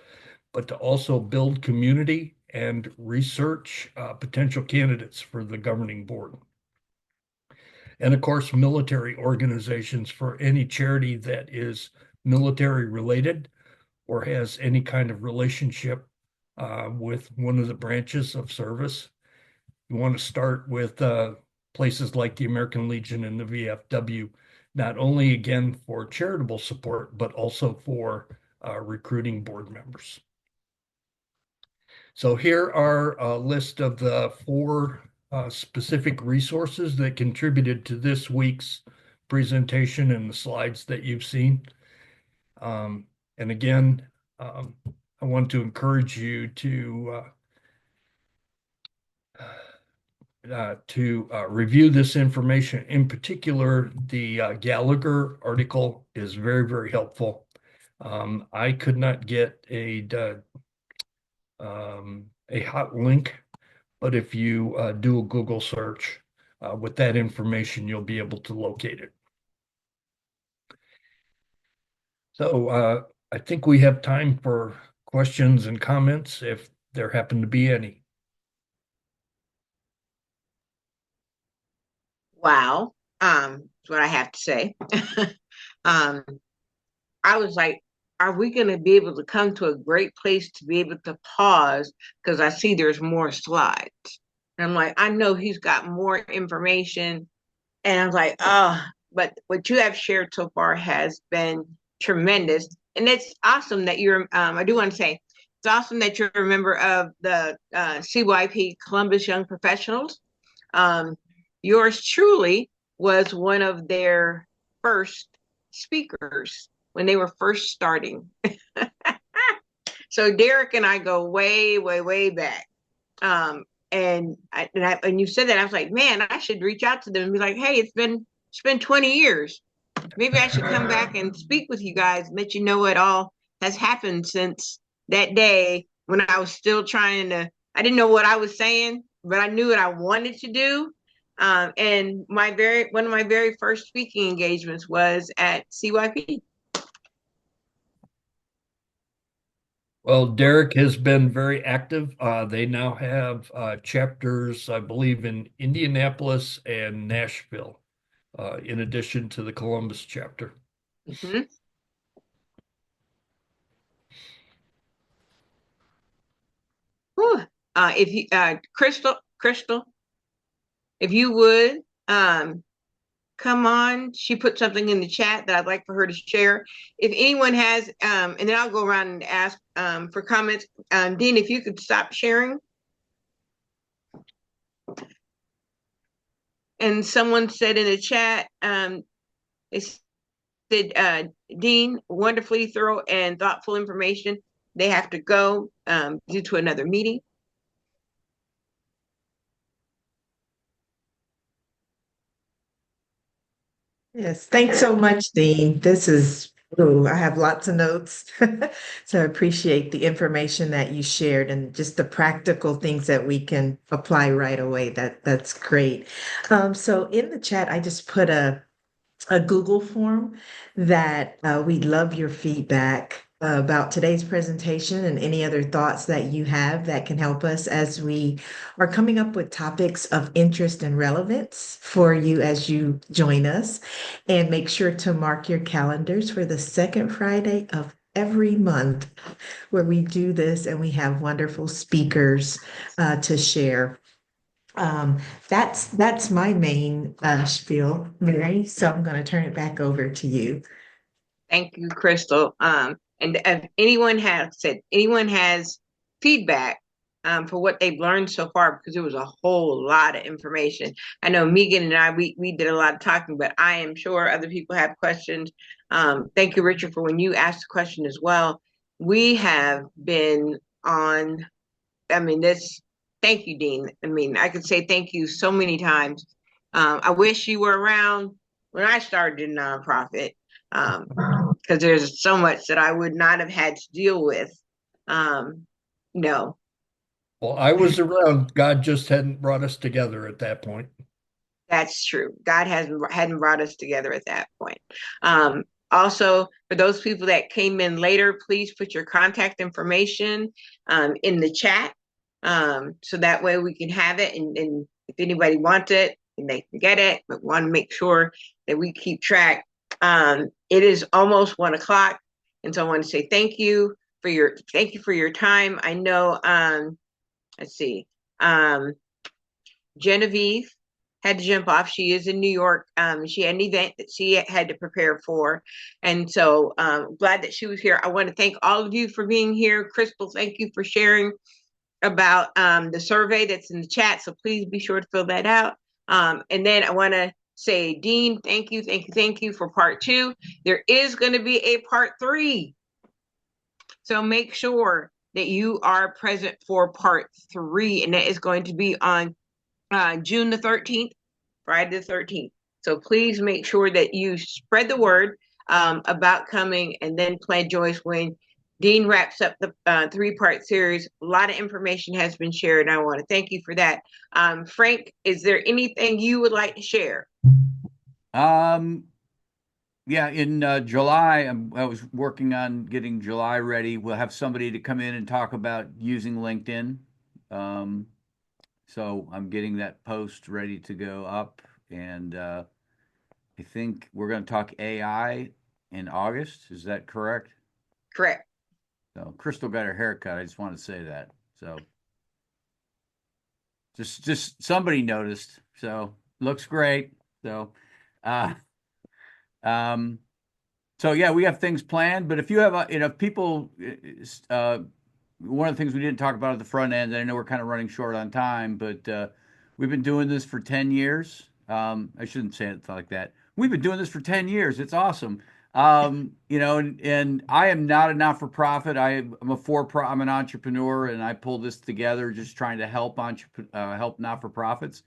but to also build community and research potential candidates for the governing board. And of course, military organizations for any charity that is military related or has any kind of relationship with one of the branches of service. You want to start with places like the American Legion and the VFW, not only again for charitable support, but also for recruiting board members. So here are a list of the 4 specific resources that contributed to this week's presentation and the slides that you've seen. And again, I want to encourage you to review this information. In particular, the Gallagher article is very, very helpful. I could not get a hot link, but if you do a Google search with that information, you'll be able to locate it. So I think we have time for questions and comments if there happen to be any. Wow. That's what I have to say. I was like, are we going to be able to come to a great place to be able to pause? Because I see there's more slides. And I'm like, I know he's got more information. And I was like, oh, but what you have shared so far has been tremendous. And it's awesome that you're, I do want to say, it's awesome that you're a member of the CYP Columbus Young Professionals. Yours truly was one of their first speakers when they were first starting. So Derek and I go way, way, way back. And you said that, I was like, man, I should reach out to them and be like, hey, it's been 20 years. Maybe I should come back and speak with you guys and let you know what all has happened since that day when I was still trying to I didn't know what I was saying, but I knew what I wanted to do. And one of my very first speaking engagements was at CYP. Well, Derek has been very active. They now have chapters, I believe, in Indianapolis and Nashville, in addition to the Columbus chapter. Mhm. Whew. If you, Crystal, if you would, come on. She put something in the chat that I'd like for her to share. If anyone has, and then I'll go around and ask for comments. Dean, if you could stop sharing. And someone said in the chat, they said, Dean, wonderfully thorough and thoughtful information. They have to go due to another meeting. Yes, thanks so much, Dean. I have lots of notes. So I appreciate the information that you shared and just the practical things that we can apply right away. That's great. So in the chat, I just put a Google form that we'd love your feedback about today's presentation and any other thoughts that you have that can help us as we are coming up with topics of interest and relevance for you as you join us. And make sure to mark your calendars for the second Friday of every month where we do this and we have wonderful speakers to share. That's my main spiel, Mary. So I'm going to turn it back over to you. Thank you, Crystal. And if anyone has feedback for what they've learned so far, because it was a whole lot of information. I know Megan and I, we did a lot of talking, but I am sure other people have questions. Thank you, Richard, for when you asked the question as well. We have been on, thank you, Dean. I could say thank you so many times. I wish you were around when I started a nonprofit. Because there's so much that I would not have had to deal with. No, Well, I was around. God just hadn't brought us together at that point. that's true. God hadn't brought us together at that point. Also, for those people that came in later, please put your contact information in the chat, so that way we can have it, and if anybody wants it, they can get it. But want to make sure that we keep track. It is almost 1 o'clock, and so I want to say thank you for your time. I know. Let's see. Genevieve had to jump off. She is in New York. She had an event that she had to prepare for, and so glad that she was here. I want to thank all of you for being here. Crystal, thank you for sharing about the survey that's in the chat. So please be sure to fill that out. And then I want to say, Dean, thank you for part 2. There is going to be a part 3. So make sure that you are present for part 3. And that is going to be on June the 13th, Friday the 13th. So please make sure that you spread the word about coming, and then plan Joyce when Dean wraps up the 3-part series. A lot of information has been shared, and I want to thank you for that. Frank, is there anything you would like to share? Yeah, in July, I was working on getting July ready. We'll have somebody to come in and talk about using LinkedIn. So I'm getting that post ready to go up, and I think we're going to talk AI in August. Is that correct? Correct. So Crystal got her haircut. I just want to say that. So just somebody noticed. So looks great. So, so yeah, we have things planned. But if you have, people, one of the things we didn't talk about at the front end, and I know we're kind of running short on time, but we've been doing this for 10 years. I shouldn't say it like that. We've been doing this for 10 years. It's awesome. And I am not a not-for-profit. I'm an entrepreneur, and I pull this together just trying to help not-for-profits.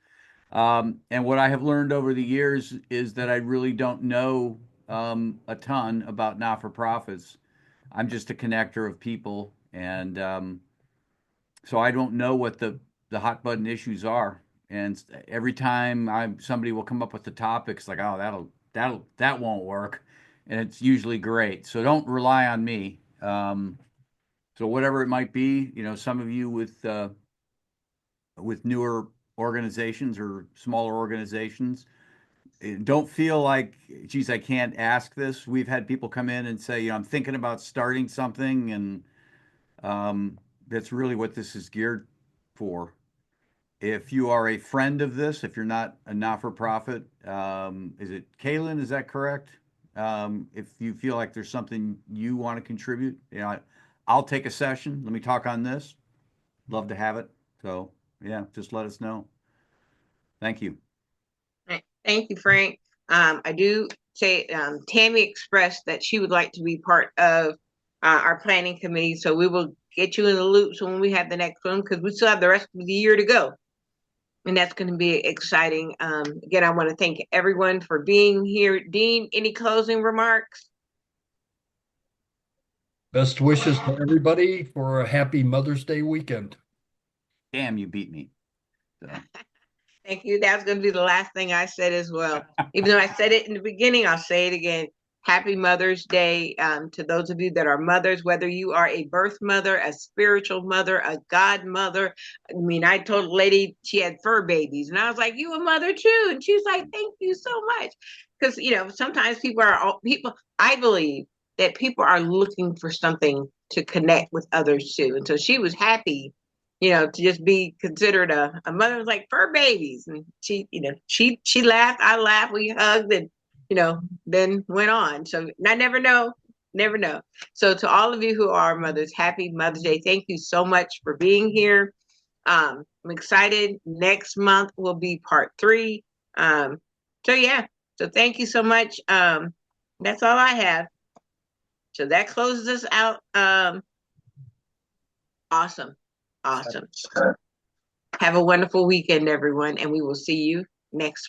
And what I have learned over the years is that I really don't know a ton about not-for-profits. I'm just a connector of people, and so I don't know what the hot button issues are. And every time somebody will come up with the topics like, oh, that won't work. And it's usually great. So don't rely on me. So whatever it might be, some of you with newer organizations or smaller organizations, don't feel like, geez, I can't ask this. We've had people come in and say, I'm thinking about starting something, and that's really what this is geared for. If you are a friend of this, if you're not a not-for-profit, is it Kaylin? Is that correct? If you feel like there's something you want to contribute, I'll take a session. Let me talk on this. Love to have it. So yeah, just let us know. Thank you. Thank you, Frank. I do say Tammy expressed that she would like to be part of our planning committee, so we will get you in the loop so when we have the next one, because we still have the rest of the year to go. And that's going to be exciting. Again, I want to thank everyone for being here. Dean, any closing remarks? Best wishes to everybody for a happy Mother's Day weekend. Damn, you beat me. So. Thank you. That's going to be the last thing I said as well. Even though I said it in the beginning, I'll say it again. Happy Mother's Day to those of you that are mothers, whether you are a birth mother, a spiritual mother, a godmother. I mean, I told a lady she had fur babies, and I was like, "You a mother too?" And she was like, "Thank you so much." Because sometimes people. I believe that people are looking for something to connect with others too, and so she was happy. To just be considered a mother. Was like fur babies, and she laughed, I laughed, we hugged, and then went on. So I never know. So to all of you who are mothers, happy Mother's Day. Thank you so much for being here. I'm excited. Next month will be part 3. So thank you so much. That's all I have. So that closes us out. Awesome. Have a wonderful weekend, everyone, and we will see you next